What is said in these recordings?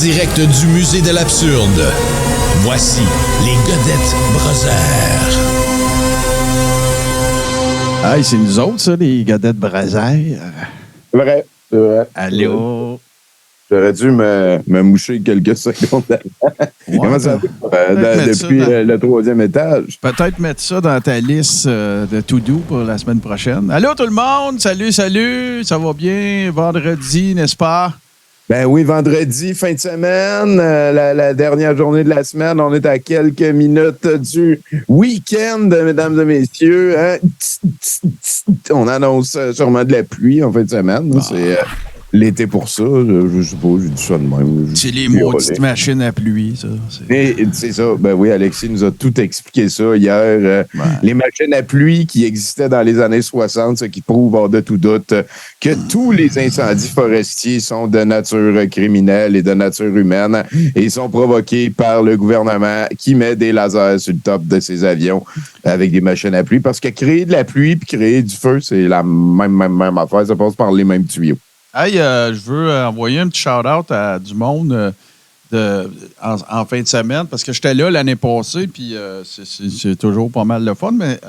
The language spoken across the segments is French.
direct du musée de l'absurde, voici les Godettes Brothers. Hey, c'est nous autres, ça, les Godettes Brothers. Vrai. Allô? J'aurais dû me moucher quelques secondes avant. Ouais, Comment ça va? Depuis le 3e étage. Peut-être mettre ça dans ta liste de to-do pour la semaine prochaine. Allô, tout le monde? Salut, salut! Ça va bien? Vendredi, n'est-ce pas? Ben oui, vendredi, fin de semaine, la dernière journée de la semaine. On est à quelques minutes du week-end, mesdames et messieurs. Hein? On annonce sûrement de la pluie en fin de semaine. Ah. C'est l'été pour ça. Je sais pas, j'ai dit ça de même. C'est les maudites machines à pluie, ça. C'est ça. Ben oui, Alexis nous a tout expliqué ça hier. Les machines à pluie qui existaient dans les années 60, ce qui prouve hors de tout doute que tous les incendies forestiers sont de nature criminelle et de nature humaine et sont provoqués par le gouvernement qui met des lasers sur le top de ses avions avec des machines à pluie. Parce que créer de la pluie puis créer du feu, c'est la même affaire. Ça passe par les mêmes tuyaux. Hey, je veux envoyer un petit shout-out à du monde en fin de semaine, parce que j'étais là l'année passée, puis c'est toujours pas mal de fun, mais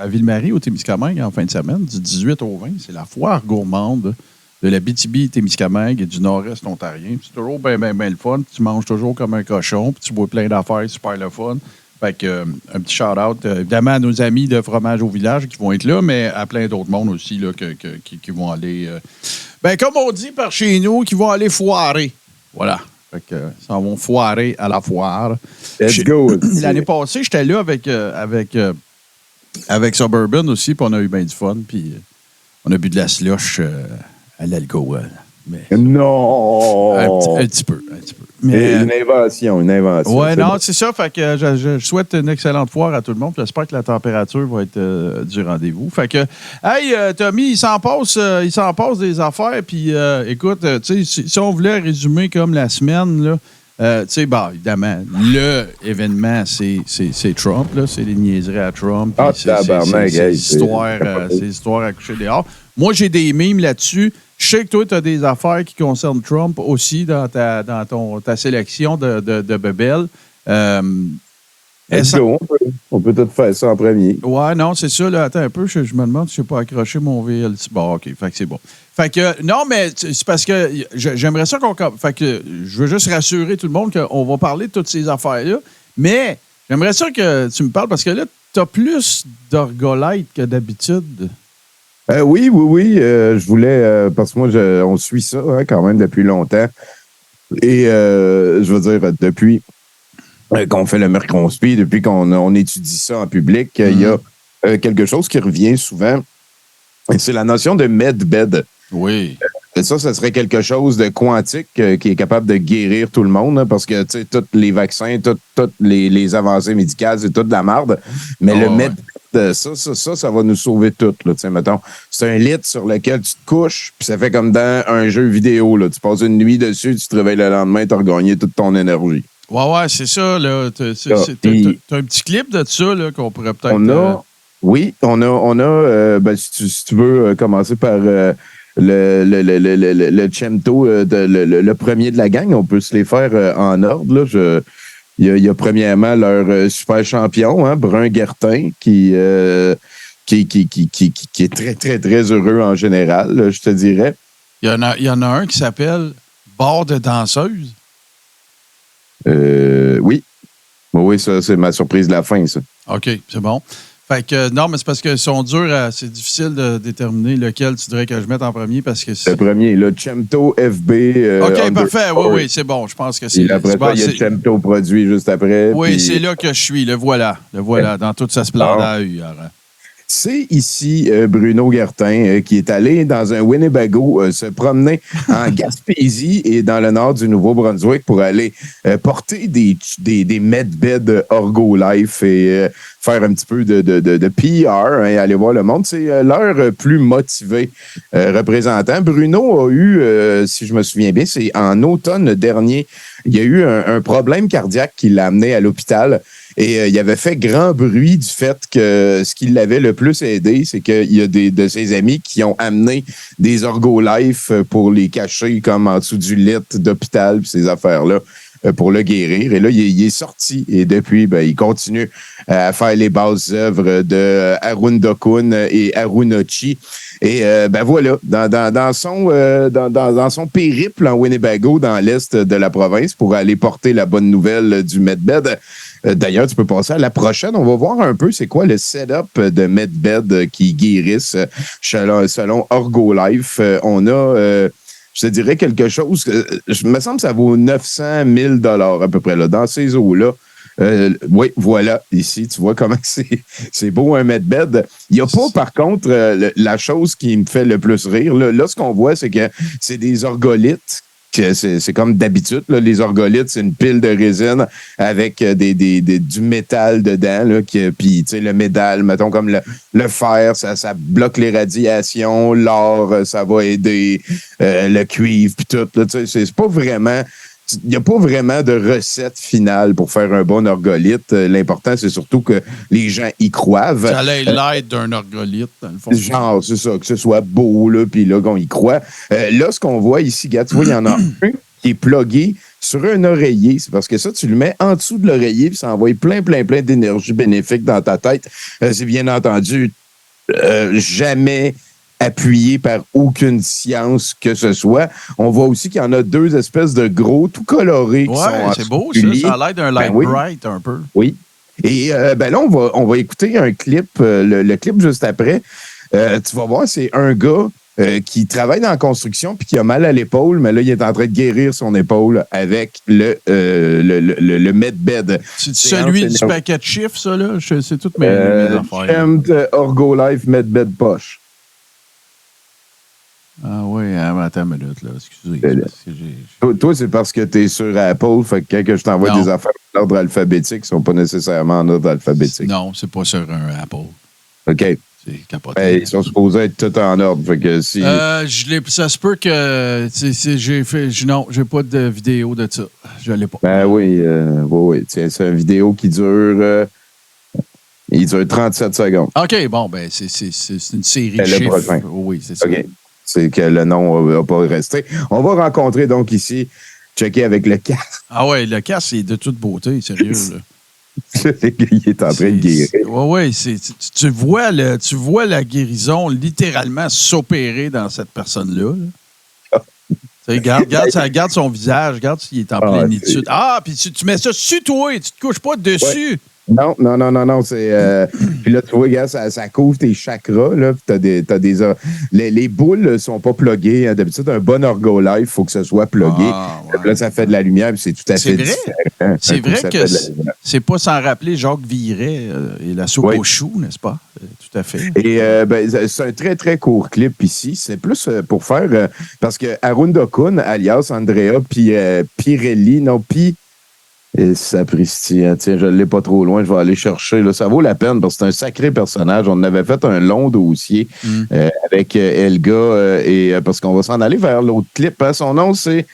à Ville-Marie, au Témiscamingue, en fin de semaine, du 18 au 20, c'est la foire gourmande de la BTB-Témiscamingue et du nord-est ontarien. C'est toujours bien le fun. Tu manges toujours comme un cochon, puis tu bois plein d'affaires, super le fun. Fait que, un petit shout-out, évidemment, à nos amis de Fromage au Village qui vont être là, mais à plein d'autres mondes aussi là, qui vont aller, comme on dit par chez nous, qui vont aller foirer. Voilà. Fait que, ça vont foirer à la foire. Let's go. L'année passée, j'étais là avec Suburban aussi, puis on a eu bien du fun, puis on a bu de la slush à l'alcool. Mais non! Un petit peu. Mais, une invention. Oui, non, c'est ça. Fait que je souhaite une excellente foire à tout le monde. J'espère que la température va être du rendez-vous. Fait que, hey, Tommy, il s'en passe des affaires. Puis, écoute, tu sais, si on voulait résumer comme la semaine, là, tu sais, évidemment, le événement, c'est Trump, là. C'est les niaiseries à Trump. C'est l'histoire à coucher dehors. Moi, j'ai des mimes là-dessus. Je sais que toi, tu as des affaires qui concernent Trump aussi dans ta sélection de bebelles. On peut tout faire ça en premier. Ouais, non, c'est ça. Là, attends un peu, je me demande si je n'ai pas accroché mon VLC. Bon, OK, fait que c'est bon. Fait que, non, mais c'est parce que j'aimerais ça qu'on... Fait que je veux juste rassurer tout le monde qu'on va parler de toutes ces affaires-là, mais j'aimerais ça que tu me parles, parce que là, tu as plus d'orgolite que d'habitude. Oui. Je voulais, parce que moi, on suit ça quand même depuis longtemps. Et je veux dire, depuis qu'on fait le Mercronspi, depuis qu'on étudie ça en public, il y a quelque chose qui revient souvent. C'est la notion de medbed. Oui. Ça serait quelque chose de quantique qui est capable de guérir tout le monde, hein, parce que, tu sais, tous les vaccins, toutes les avancées médicales, c'est toute de la marde. Mais le medbed, ça va nous sauver toutes. Là, mettons, c'est un lit sur lequel tu te couches, puis ça fait comme dans un jeu vidéo. Là. Tu passes une nuit dessus, tu te réveilles le lendemain, tu as regagné toute ton énergie. Ouais, c'est ça. Là. T'as un petit clip de ça là, qu'on pourrait peut-être... Oui, on a si tu veux commencer par le Chemto, le premier de la gang, on peut se les faire en ordre. Là. Il y a premièrement leur super champion, hein, Brun Guertin, qui est très, très, très heureux en général, là, je te dirais. Il y en a un qui s'appelle Bord de danseuse. Oui. Oui, ça, c'est ma surprise de la fin, ça. OK, c'est bon. Fait que, non, mais c'est parce qu'ils sont durs, c'est difficile de déterminer lequel tu dirais que je mette en premier, parce que c'est... Le premier, le Chemto FB. OK, parfait, oui, c'est bon, je pense que c'est... Et après ça, il y a Chemto produit juste après. Oui, puis... c'est là que je suis, le voilà, dans toute sa splendeur. C'est ici Bruno Guertin qui est allé dans un Winnebago se promener en Gaspésie et dans le nord du Nouveau-Brunswick pour aller porter des medbeds Orgo Life et faire un petit peu de PR, hein, et aller voir le monde. C'est leur plus motivé représentant. Bruno a eu, si je me souviens bien, c'est en automne dernier, il y a eu un problème cardiaque qui l'a amené à l'hôpital. Et il avait fait grand bruit du fait que ce qui l'avait le plus aidé, c'est qu'il y a des de ses amis qui ont amené des Orgo-Life pour les cacher comme en dessous du lit d'hôpital, puis ces affaires-là, pour le guérir. Et là, il est sorti. Et depuis, ben, il continue à faire les bases œuvres de Arun Dokun et Arunochi. Et ben voilà, dans son périple en Winnebago, dans l'est de la province, pour aller porter la bonne nouvelle du Medbed. D'ailleurs, tu peux passer à la prochaine. On va voir un peu c'est quoi le setup de Medbed qui guérissent selon Orgo-Life. On a, je te dirais quelque chose, je me semble que ça vaut 900 000 $ à peu près, là, dans ces eaux-là. Oui, voilà, ici, tu vois comment c'est beau un Medbed. Il n'y a pas, par contre, la chose qui me fait le plus rire. Là, ce qu'on voit, c'est que c'est des orgolithes. C'est comme d'habitude, là, les orgolithes, c'est une pile de résine avec du métal dedans. Là, puis, tu sais, le métal, mettons comme le fer, ça bloque les radiations. L'or, ça va aider. Le cuivre, puis tout. Là, c'est pas vraiment... Il n'y a pas vraiment de recette finale pour faire un bon orgolithe. L'important, c'est surtout que les gens y croient. Ça allait l'aide d'un orgolithe, dans le fond. Genre, c'est ça, que ce soit beau, là, puis là, qu'on y croit. Là, ce qu'on voit ici, gars, tu vois, il y en a un qui est plugué sur un oreiller. C'est parce que ça, tu le mets en dessous de l'oreiller, puis ça envoie plein d'énergie bénéfique dans ta tête. C'est bien entendu jamais appuyé par aucune science que ce soit. On voit aussi qu'il y en a deux espèces de gros, tout colorés. Ouais, c'est beau, ça a l'air d'un light bright un peu. Oui. Et ben là, on va écouter un clip, le clip juste après. Tu vas voir, c'est un gars qui travaille dans la construction puis qui a mal à l'épaule, mais là, il est en train de guérir son épaule avec le Medbed. C'est celui du paquet de chiffres, ça, là? C'est toutes mes affaires. Orgo-Life Medbed Poche. Ah oui, attends une minute, là. Excusez. Toi, c'est parce que tu es sur Apple, fait que quand je t'envoie des affaires en ordre alphabétique, ils ne sont pas nécessairement en ordre alphabétique. Non, c'est pas sur un Apple. OK. C'est capoté. Ils sont supposés être tout en ordre. Fait que si... ça se peut que non, j'ai pas de vidéo de ça. Je l'ai pas. Ben oui, oui. C'est une vidéo qui dure... il dure 37 secondes. OK, bon, ben c'est une série de chiffres. Prochain. Oui, c'est ça. OK. C'est que le nom va pas rester. On va rencontrer donc ici, checker avec le casque. Ah ouais, le casque, c'est de toute beauté, sérieux. Là. Il est en train de guérir. Oui, tu vois la guérison littéralement s'opérer dans cette personne-là. Regarde son visage, regarde s'il est en plénitude. Puis tu mets ça sur toi, tu te couches pas dessus. Ouais. Non. C'est, puis là, tu vois, regarde, ça couvre tes chakras. Là, les boules sont pas pluguées. Hein. D'habitude, un bon Orgo-Life, il faut que ce soit plugué. Ouais. Là, ça fait de la lumière, puis c'est tout à fait différent. C'est vrai que c'est pas sans rappeler Jacques Viret et la soupe aux choux, n'est-ce pas? Tout à fait. Et c'est un très, très court clip ici. C'est plus pour faire... parce que Arun Dokun, alias Andrea Pirelli, et sapristi, tiens, je ne l'ai pas trop loin, je vais aller chercher. Là, ça vaut la peine parce que c'est un sacré personnage. On avait fait un long dossier avec Elga, et parce qu'on va s'en aller vers l'autre clip. Hein. Son nom, c'est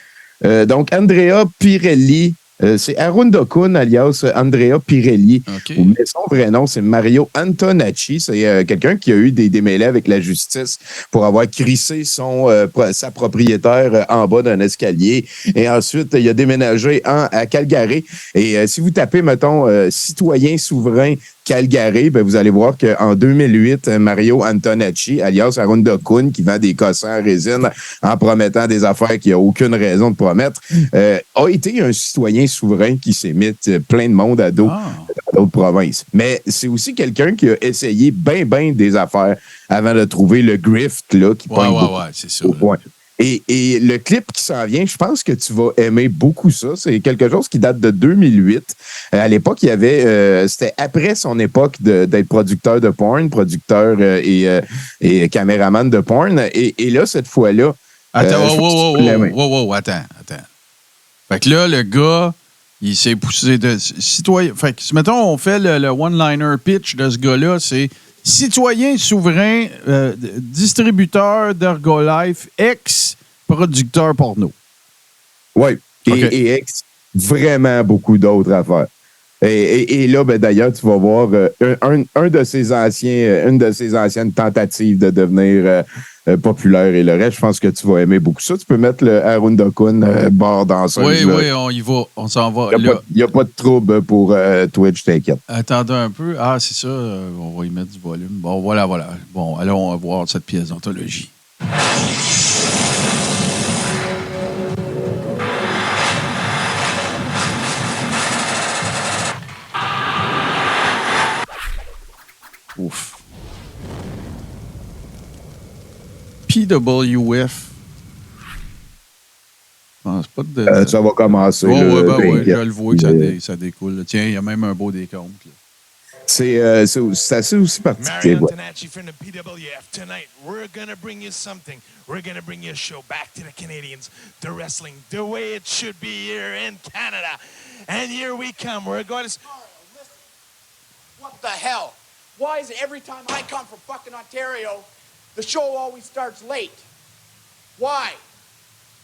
donc Andrea Pirelli. C'est Arun Dokun, alias Andrea Pirelli. Okay. Mais son vrai nom, c'est Mario Antonacci. C'est quelqu'un qui a eu des démêlés avec la justice pour avoir crissé sa propriétaire en bas d'un escalier. Et ensuite, il a déménagé à Calgary. Et si vous tapez, mettons, citoyen souverain Calgary, ben vous allez voir qu'en 2008, Mario Antonacci, alias Arun Dokun, qui vend des cossins en résine en promettant des affaires qu'il n'a aucune raison de promettre, a été un citoyen souverain qui s'est mis plein de monde à dos dans d'autres provinces. Mais c'est aussi quelqu'un qui a essayé bien des affaires avant de trouver le grift là, qui pointe c'est ça. Au point. Et le clip qui s'en vient, je pense que tu vas aimer beaucoup ça. C'est quelque chose qui date de 2008. À l'époque, il y avait... c'était après son époque d'être producteur de porn, producteur et caméraman de porn. Et là, cette fois-là... Attends, attends. Fait que là, le gars, Il s'est poussé de citoyen. Fait que, si, mettons, on fait le one-liner pitch de ce gars-là, c'est citoyen souverain, distributeur d'Ergolife, ex-producteur porno. Oui. Et ex, vraiment beaucoup d'autres affaires. Et là, ben, d'ailleurs, tu vas voir une de ses anciennes tentatives de devenir populaire et le reste, je pense que tu vas aimer beaucoup ça. Tu peux mettre le Arunda Kun barre danseuse. Oui, on y va. On s'en va. Il n'y a pas de trouble pour Twitch, t'inquiète. Attendez un peu. Ah, c'est ça. On va y mettre du volume. Bon, voilà. Bon, allons on va voir cette pièce d'anthologie. Ouf. PWF. Je pense pas de. Ça va commencer. Oui, je le vois que ça découle. Là. Tiens, il y a même un beau décompte. Là. C'est assez aussi particulier. Marion Tonacci from the PWF. Tonight, we're going to bring you something. We're going to bring you a show back to the Canadians, the wrestling, the way it should be here in Canada. And here we come. We're going to... What the hell? Why is it every time I come from fucking Ontario, the show always starts late? Why?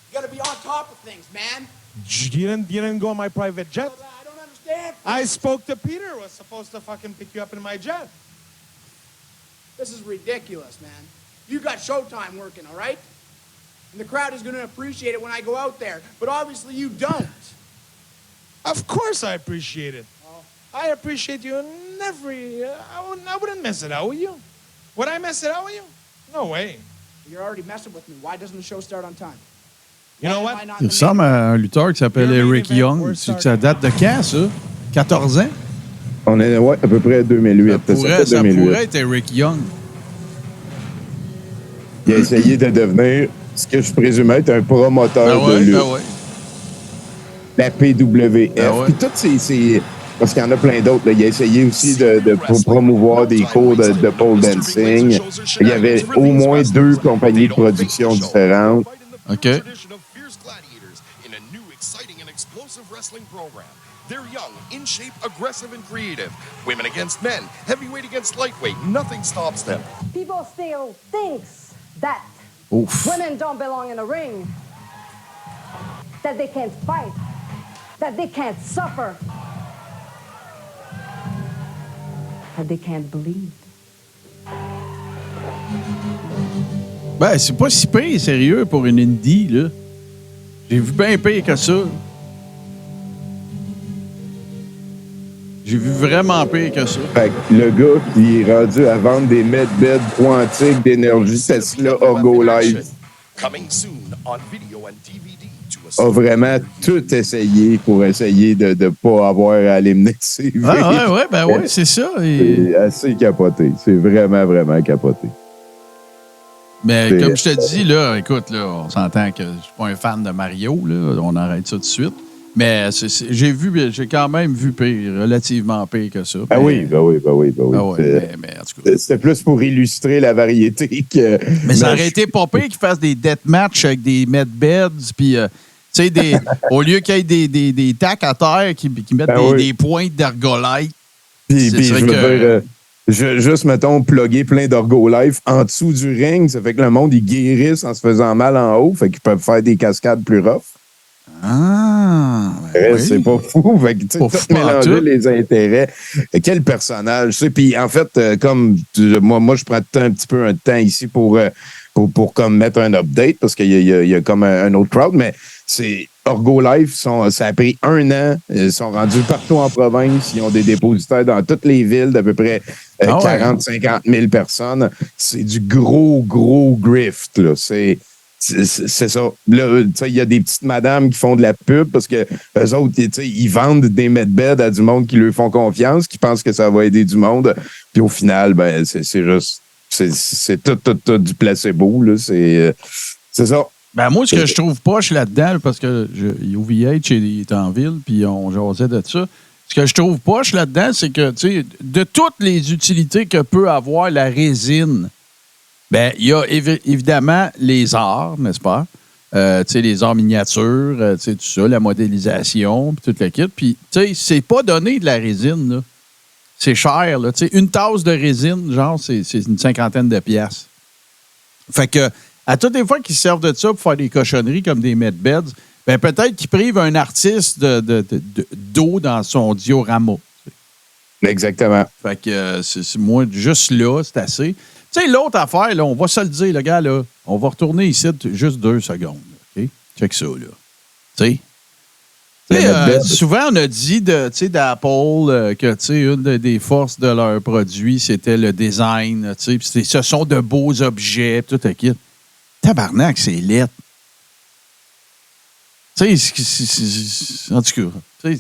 You gotta be on top of things, man. You didn't go on my private jet? I don't understand. I spoke to Peter. Was supposed to fucking pick you up in my jet. This is ridiculous, man. You got Showtime working, all right? And the crowd is gonna appreciate it when I go out there. But obviously you don't. Of course I appreciate it. I appreciate you in every... I wouldn't mess it out with you. Would I mess it out with you? No way. You're already messing with me. Why doesn't the show start on time? You know what? Il ressemble à un lutteur qui s'appelle Eric Young. Ça date de quand, ça? 14 ans? On est à peu près 2008. Ça pourrait être Eric Young. Il a essayé de devenir ce que je présumais être un promoteur de lutte. La PWF. Puis toutes ces... Parce qu'il y en a plein d'autres. Là. Il a essayé aussi de promouvoir des cours de pole dancing. Il y avait au moins 2 compagnies de production différentes. OK. They're young, in shape, aggressive, and creative. Women against men, heavyweight against lightweight. Nothing stops them. People still thinks that women don't belong in a ring, that they can't fight, that they can't suffer. That they can't believe. Ben, c'est pas si pire, sérieux, pour une indie, là. J'ai vu bien pire que ça. J'ai vu vraiment pire que ça. Fait que le gars qui est rendu à vendre des medbeds quantiques d'énergie Tesla Ergolife a vraiment tout essayé pour essayer de ne pas avoir à aller mener de CV. Oui, c'est ça. C'est assez capoté. C'est vraiment, vraiment capoté. Mais comme je te dis, là, écoute, là, on s'entend que je suis pas un fan de Mario, là, on arrête ça tout de suite. Mais j'ai quand même vu pire, relativement pire que ça. Ah oui. Mais en tout cas. C'était plus pour illustrer la variété que... Mais ça aurait été pas pire qu'ils fassent des deathmatchs avec des medbeds, puis... tu sais, au lieu qu'il y ait des tacs à terre qui mettent des pointes d'Ergolife. Puis je veux dire, juste, mettons, plugger plein d'Ergolife en dessous du ring, ça fait que le monde, ils guérissent en se faisant mal en haut, fait qu'ils peuvent faire des cascades plus rough. Ah! C'est pas fou. Fait que, tu sais, tout mélanger les intérêts. Quel personnage, tu sais. Puis, en fait, comme moi, je prends un petit peu un temps ici pour comme mettre un update parce qu'il y a comme un autre crowd, mais c'est Ergolife, ça a pris 1 an. Ils sont rendus partout en province. Ils ont des dépositaires dans toutes les villes d'à peu près 40-50 000 personnes. C'est du gros grift, là. C'est ça. Là, il y a des petites madames qui font de la pub parce que eux autres, ils vendent des medbeds à du monde qui leur font confiance, qui pensent que ça va aider du monde. Puis au final, ben, c'est juste... C'est tout du placebo, là. C'est ça. Ben moi, ce que je trouve poche là-dedans, parce que UVH est en ville, puis on jasait de ça. Ce que je trouve poche là-dedans, c'est que, tu sais, de toutes les utilités que peut avoir la résine, ben il y a évidemment les arts, n'est-ce pas? les arts miniatures, tout ça, la modélisation, puis tout le kit. Puis, c'est pas donné de la résine, là. C'est cher, là. Une tasse de résine, genre, c'est une 50aine de piastres. Fait que, à toutes les fois qu'ils se servent de ça pour faire des cochonneries comme des medbeds, ben peut-être qu'ils privent un artiste d'eau dans son diorama. Exactement. Fait que, c'est moi, juste là, c'est assez. Tu sais, l'autre affaire, là, on va se le dire, le gars, là, on va retourner ici juste 2 secondes. OK? Check ça, là. Tu sais, souvent, on a dit d'Apple que une des forces de leur produit, c'était le design. Puis ce sont de beaux objets, tout le kit. Tabarnak, c'est lettre. Tu sais, en tout cas,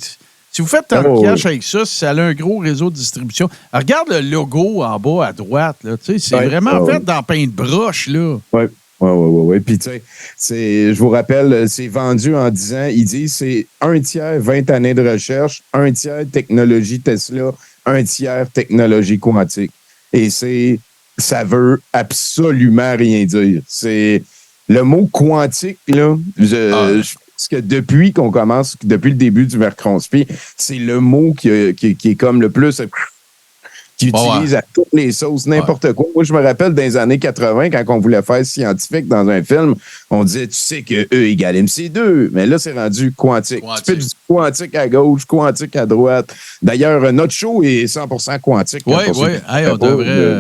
si vous faites tant de cash avec ça, si ça a un gros réseau de distribution, alors, regarde le logo en bas à droite. Là, c'est vraiment fait dans pain-de-broche. Oui. Puis, tu sais, je vous rappelle, c'est vendu en 10 ans. Ils disent c'est 1 tiers 20 années de recherche, 1 tiers technologie Tesla, 1 tiers technologie quantique. Et ça veut absolument rien dire. C'est le mot quantique, là, je pense que depuis le début du Mercronspi, c'est le mot qui est comme le plus... qui utilise à toutes les sauces, n'importe quoi. Moi, je me rappelle dans les années 80, quand on voulait faire scientifique dans un film, on disait, tu sais que E égale MC2, mais là, c'est rendu quantique. Tu fais du quantique à gauche, quantique à droite. D'ailleurs, notre show est 100% quantique. Oui.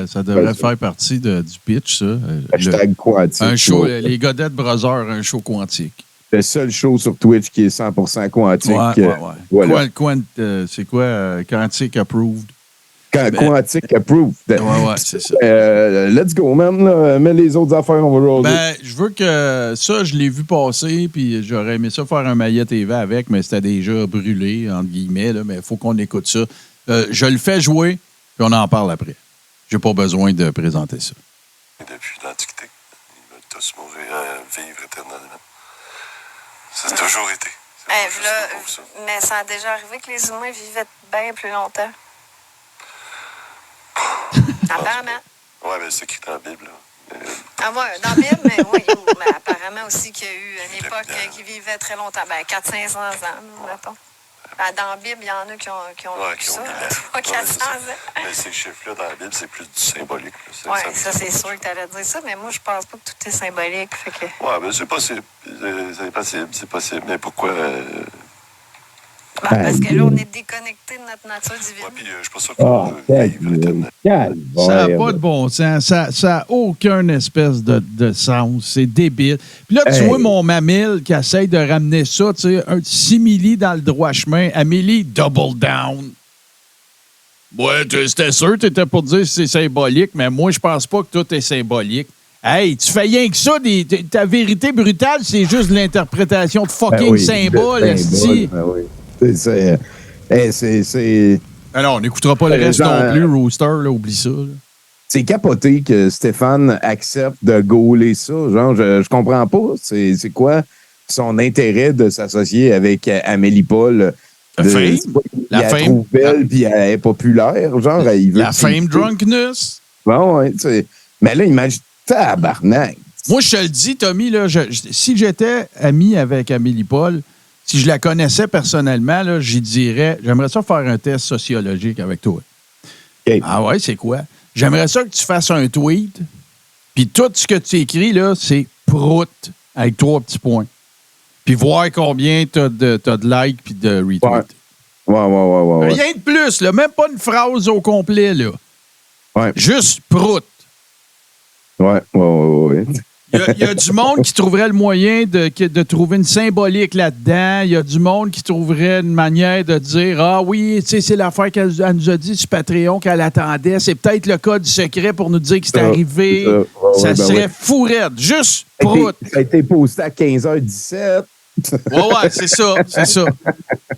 Ça devrait faire partie du pitch, ça. Hashtag quantique. Un show, les Godette Brothers, un show quantique. Le seul show sur Twitch qui est 100% quantique. Voilà. C'est quoi? Quantique approved. Quantique approved. C'est ça. Let's go, man. Là. Mets les autres affaires, on va jouer. Je veux que ça, je l'ai vu passer, puis j'aurais aimé ça faire un maillet TV avec, mais c'était déjà brûlé, entre guillemets, là, mais il faut qu'on écoute ça. Je le fais jouer, puis on en parle après. J'ai pas besoin de présenter ça. Depuis l'Antiquité, ils veulent tous mourir, vivre éternellement. Ça a toujours été. Mais ça a déjà arrivé que les humains vivaient bien plus longtemps. Apparemment. Oui, mais c'est écrit dans la Bible. Là. Dans la Bible, mais oui. Mais apparemment aussi qu'il y a eu une époque qui vivait très longtemps. 400-500 ans, mettons. Dans la Bible, il y en a qui ont vécu ça. 400 ans. Mais ces chiffres-là, dans la Bible, c'est plus du symbolique. Oui, ça, c'est sûr que tu allais dire ça, mais moi, je pense pas que tout est symbolique. Oui, mais c'est possible. C'est possible. Mais pourquoi... parce que là, on est déconnecté de notre nature divine. Oui, puis je suis pas sûr qu'on veut vivre éternellement. Ça n'a pas de bon sens. Ça n'a aucun espèce de sens. C'est débile. Puis là, tu vois mon mamille qui essaye de ramener ça, tu sais, un simili dans le droit chemin. Amélie, double down. Ouais, c'était sûr, tu étais pour dire que c'est symbolique, mais moi, je pense pas que tout est symbolique. Hey, tu fais rien que ça. Ta vérité brutale, c'est juste l'interprétation de fucking symboles. Alors, on n'écoutera pas le reste non plus, Rooster, là, oublie ça. Là. C'est capoté que Stéphane accepte de gauler ça. Genre, je comprends pas. C'est quoi son intérêt de s'associer avec Amélie Paul? La fame. Trouve belle, puis elle est populaire. Genre, il veut la fame drunkness. Bon, ouais, mais là, imagine, tabarnak. Moi, je te le dis, Tommy, là, si j'étais ami avec Amélie Paul, si je la connaissais personnellement, là, j'y dirais, j'aimerais ça faire un test sociologique avec toi. Okay. Ah ouais, c'est quoi? J'aimerais ça que tu fasses un tweet, puis tout ce que tu écris, là, c'est prout avec 3 petits points. Puis voir combien t'as de likes puis de retweets. Ouais. Rien de plus, là. Même pas une phrase au complet, là. Ouais. Juste prout. Ouais. Il y a du monde qui trouverait le moyen de trouver une symbolique là-dedans. Il y a du monde qui trouverait une manière de dire « Ah oui, tu sais, c'est l'affaire qu'elle nous a dit sur Patreon qu'elle attendait. C'est peut-être le code secret pour nous dire que c'est arrivé. » Ça serait fourette. Juste prout. Ça a été posté à 15h17. Ouais, c'est ça.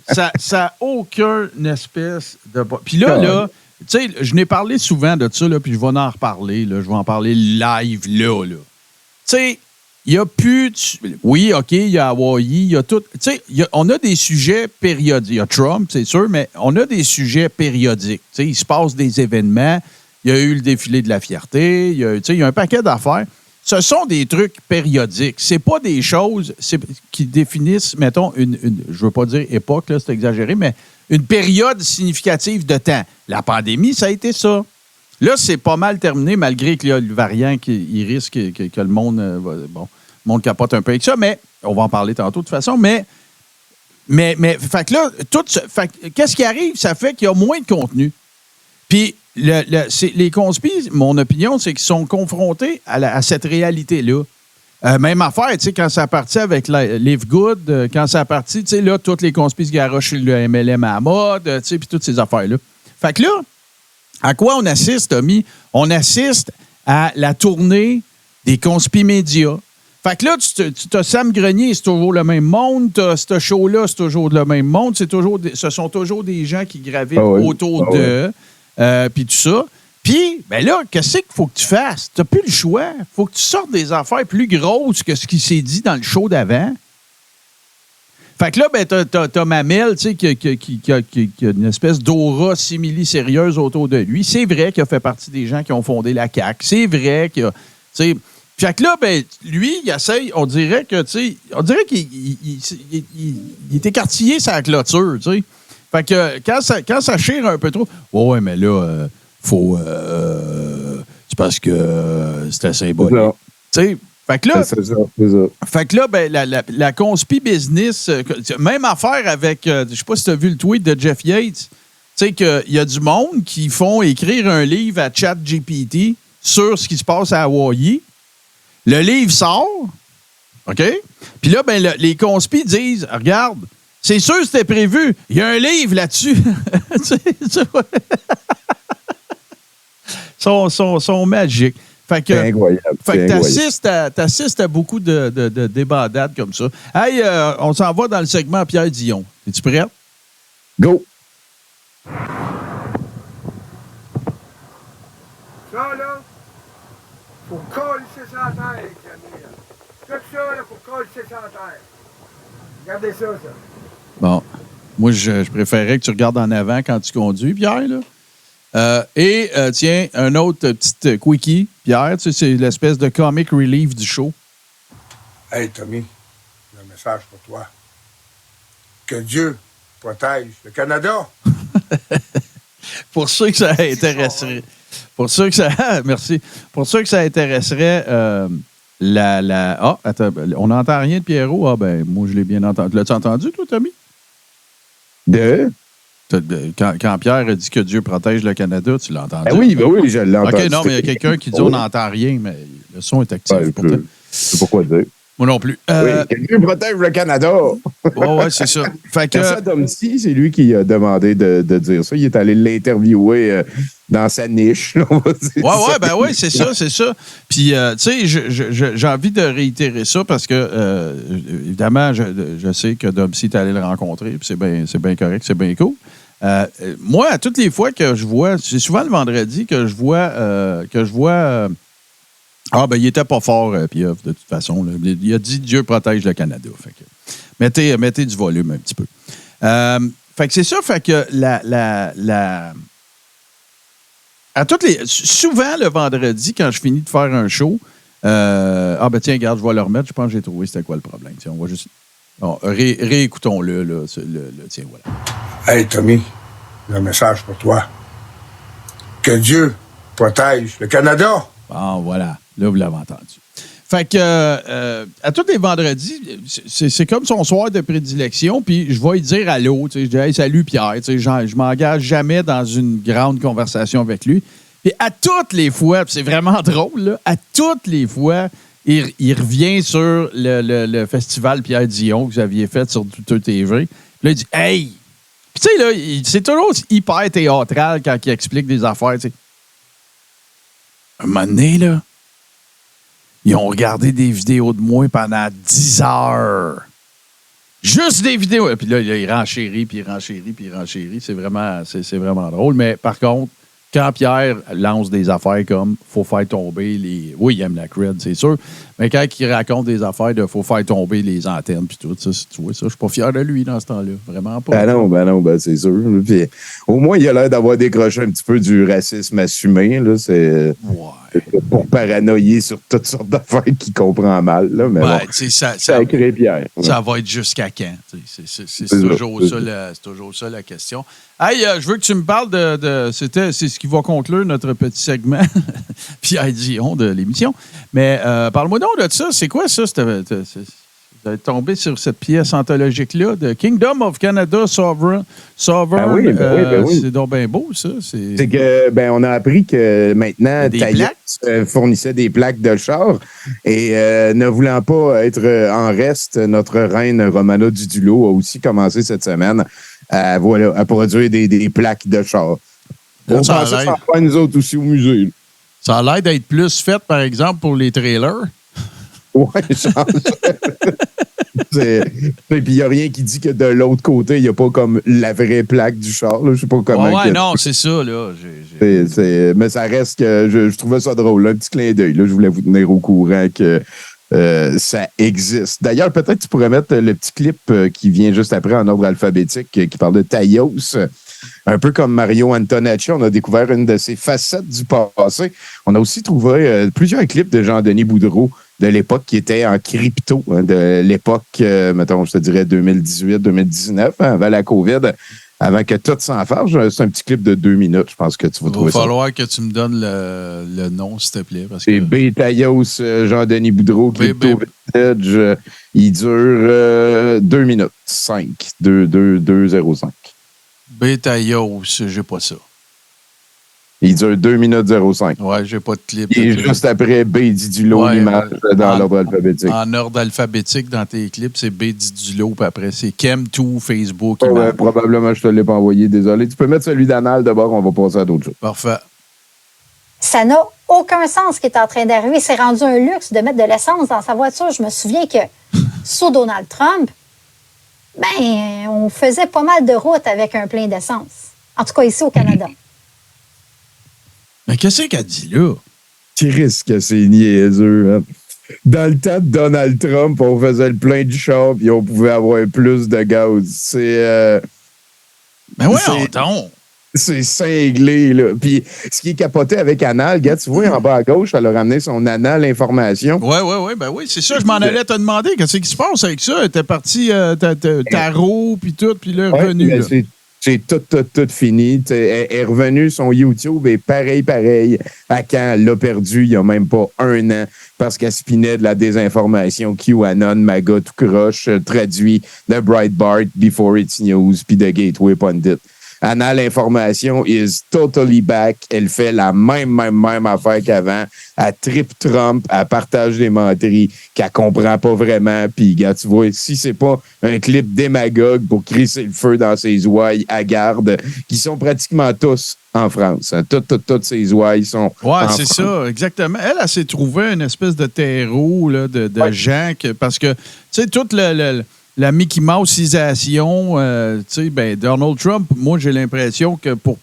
Ça n'a aucune espèce de... Puis là, tu sais, je n'ai parlé souvent de ça, là, puis je vais en reparler. Là, je vais en parler live, là. Tu sais, il n'y a plus... Oui, OK, il y a Hawaii, il y a tout... Tu sais, on a des sujets périodiques. Il y a Trump, c'est sûr, mais on a des sujets périodiques. Tu sais, il se passe des événements. Il y a eu le défilé de la fierté. Il y a un paquet d'affaires. ce sont des trucs périodiques. C'est pas des choses qui définissent, mettons, je veux pas dire époque, là, c'est exagéré, mais une période significative de temps. La pandémie, ça a été ça. Là, c'est pas mal terminé, malgré qu'il y a le variant qui risque que le monde, le monde capote un peu avec ça, mais on va en parler tantôt de toute façon, mais fait que là, qu'est-ce qui arrive? Ça fait qu'il y a moins de contenu. Puis, les conspis, mon opinion, c'est qu'ils sont confrontés à cette réalité-là. Même affaire, tu sais, quand ça a parti avec Live Good, quand ça a parti, tu sais, là, toutes les conspis se garochent le MLM à la mode, tu sais, puis toutes ces affaires-là. Fait que là, à quoi on assiste, Tommy? On assiste à la tournée des conspis médias. Fait que là, tu as Sam Grenier, c'est toujours le même monde. Tu as ce show-là, c'est toujours le même monde. Ce sont toujours des gens qui gravitent autour d'eux. Puis tout ça. Puis, ben là, qu'est-ce qu'il faut que tu fasses? Tu n'as plus le choix. Il faut que tu sortes des affaires plus grosses que ce qui s'est dit dans le show d'avant. Fait que là, ben, t'as Mamel, tu sais, qui a une espèce d'aura simili-sérieuse autour de lui. C'est vrai qu'il a fait partie des gens qui ont fondé la CAQ. C'est vrai qu'il a... Fait que là, ben, lui, il essaye, on dirait qu'il est écartillé sa clôture, tu sais. Fait que quand ça chire un peu trop, ouais, mais là, faut... c'est parce que c'était symbolique. Tu sais, fait que là, c'est ça. Fait que là, ben, la conspi business, même affaire avec, je sais pas si tu as vu le tweet de Jeff Yates, tu sais qu'il y a du monde qui font écrire un livre à ChatGPT sur ce qui se passe à Hawaii. Le livre sort, OK? Puis là, ben, les conspis disent, regarde, c'est sûr que c'était prévu. Il y a un livre là-dessus. Ils sont magiques. Fait que, c'est incroyable. Fait que t'assistes à beaucoup de débandades comme ça. Hey, on s'en va dans le segment Pierre Dion. Es-tu prêt? Go! Ça, là, faut coller ça en terre, Camille. Tout ça, là, faut coller ça en terre. Regardez ça. Bon. Moi, je préférais que tu regardes en avant quand tu conduis, Pierre, là. Tiens, un autre petit quickie, Pierre, tu sais, c'est l'espèce de comic relief du show. Hey, Tommy, j'ai un message pour toi. Que Dieu protège le Canada. Pour ceux que ça intéresserait. Pour ceux que ça... Merci. Pour ceux que ça intéresserait, attends, on n'entend rien de Pierrot? Ah, ben, moi, je l'ai bien entendu. L'as-tu entendu, toi, Tommy? Quand Pierre a dit que Dieu protège le Canada, tu l'as entendu? Oui, je l'ai entendu. OK, non, mais il y a quelqu'un qui dit on n'entend rien, mais le son est actif. Je sais pas quoi dire. Moi non plus. Oui, que Dieu protège le Canada. Oui, c'est ça. Fait que, Merci à Domsy, c'est lui qui a demandé de dire ça. Il est allé l'interviewer dans sa niche, on va dire. Oui, c'est ça. Puis, tu sais, j'ai envie de réitérer ça parce que, évidemment, je sais que Domsy est allé le rencontrer, puis c'est bien correct, c'est bien cool. Moi, à toutes les fois que je vois, c'est souvent le vendredi que je vois il était pas fort, Pieuvre, de toute façon. Là. Il a dit Dieu protège le Canada. Fait que, mettez du volume un petit peu. Fait que c'est ça, fait que souvent le vendredi, quand je finis de faire un show, tiens, regarde, je vais le remettre, je pense que j'ai trouvé c'était quoi le problème. Tiens, on va juste. Bon, réécoutons-le, là, tiens, voilà. Hey, Tommy, j'ai un message pour toi. Que Dieu protège le Canada. Bon, voilà. Là, vous l'avez entendu. Fait que, à tous les vendredis, c'est comme son soir de prédilection, puis je vais lui dire allô, tu sais, je dis hey, salut Pierre, tu sais, je m'engage jamais dans une grande conversation avec lui. Puis à toutes les fois, puis c'est vraiment drôle, là, à toutes les fois, il revient sur le festival Pierre Dion que vous aviez fait sur Twitter TV. Puis là, il dit hey! Puis tu sais, là, c'est toujours hyper théâtral quand il explique des affaires, tu sais. Un moment donné, là, ils ont regardé des vidéos de moi pendant 10 heures. Juste des vidéos. Puis là, il renchérit, puis il renchérit, puis il renchérit. C'est vraiment drôle. Mais par contre, quand Pierre lance des affaires comme « faut faire tomber les... » Oui, il aime la cred, c'est sûr. Mais quand il raconte des affaires de « faut faire tomber les antennes » puis tout ça, tu vois ça, je suis pas fier de lui dans ce temps-là. Vraiment pas. Ben non, c'est sûr. Puis, au moins, il a l'air d'avoir décroché un petit peu du racisme assumé. Là, c'est... Ouais. pour paranoïer sur toutes sortes d'affaires qu'il comprend mal. Là, mais bon, ça crée Pierre. Ça va être jusqu'à quand? C'est toujours ça la question. Hey, je veux que tu me parles c'est ce qui va conclure notre petit segment Pierre Dion de l'émission. Mais parle-moi donc de ça. C'est quoi ça? Vous êtes tombé sur cette pièce anthologique-là de Kingdom of Canada Sovereign. Oui. C'est donc bien beau, ça. C'est que, on a appris que maintenant, Taillot fournissait des plaques de char et ne voulant pas être en reste, notre reine Romana Dudulo a aussi commencé cette semaine à produire des plaques de char. On pensait s'en faire nous autres aussi au musée. Ça a l'air d'être plus fait, par exemple, pour les trailers. Oui, puis il n'y a rien qui dit que de l'autre côté, il n'y a pas comme la vraie plaque du char. Je ne sais pas comment. Non, c'est ça. Là. Mais ça reste que je trouvais ça drôle. Un petit clin d'œil. Je voulais vous tenir au courant que ça existe. D'ailleurs, peut-être tu pourrais mettre le petit clip qui vient juste après en ordre alphabétique qui parle de Taillos. Un peu comme Mario Antonacci, on a découvert une de ses facettes du passé. On a aussi trouvé plusieurs clips de Jean-Denis Boudreau de l'époque qui était en crypto, de l'époque, mettons, je te dirais 2018-2019, avant la COVID, avant que tout s'en fasse. C'est un petit clip de 2 minutes, je pense que tu vas trouver ça. Il va falloir que tu me donnes le nom, s'il te plaît. C'est B. Taillos, Jean-Denis Boudreau, Crypto Vintage. Il dure 2 minutes, 5, 2:05. B. Taillos, j'ai pas ça. Il dure 2 minutes 05. Ouais, j'ai pas de clip. Et juste après B. Didulo, l'image dans l'ordre alphabétique. En ordre alphabétique, dans tes clips, c'est B. Didulo, puis après, c'est Chem2, Facebook. Probablement, je te l'ai pas envoyé, désolé. Tu peux mettre celui d'Anal d'abord, on va passer à d'autres choses. Parfait. Ça n'a aucun sens ce qui est en train d'arriver. C'est rendu un luxe de mettre de l'essence dans sa voiture. Je me souviens que sous Donald Trump, on faisait pas mal de routes avec un plein d'essence. En tout cas, ici au Canada. Mais qu'est-ce qu'elle dit là? Qui risque que c'est niaiseux, hein? Dans le temps de Donald Trump, on faisait le plein du char et on pouvait avoir plus de gaz. C'est. Mais ouais, attends! C'est cinglé, là. Puis, ce qui est capoté avec Anal, gars, tu vois, en bas à gauche, elle a ramené son Anal Information. Oui, c'est ça. Je m'en allais te demander. Qu'est-ce qui se passe avec ça? T'es parti tarot, puis tout, puis là, revenu. Là. C'est tout fini. Elle est revenue, son YouTube est pareil à quand elle l'a perdu il n'y a même pas 1 an parce qu'elle spinait de la désinformation QAnon, MAGA, tout croche, traduit de Breitbart, Before It's News, puis de Gateway Pundit. Anna, l'information is totally back. Elle fait la même affaire qu'avant. Elle tripe Trump, elle partage des menteries qu'elle comprend pas vraiment. Puis, gars, tu vois, si c'est pas un clip démagogue pour crisser le feu dans ses ouailles à garde, qui sont pratiquement tous en France. Toutes ses ouailles sont en c'est France. Ça, exactement. Elle s'est trouvée une espèce de terreau là, de gens parce que, tu sais, toute la Mickey Mouse-isation, Donald Trump, moi, j'ai l'impression que pour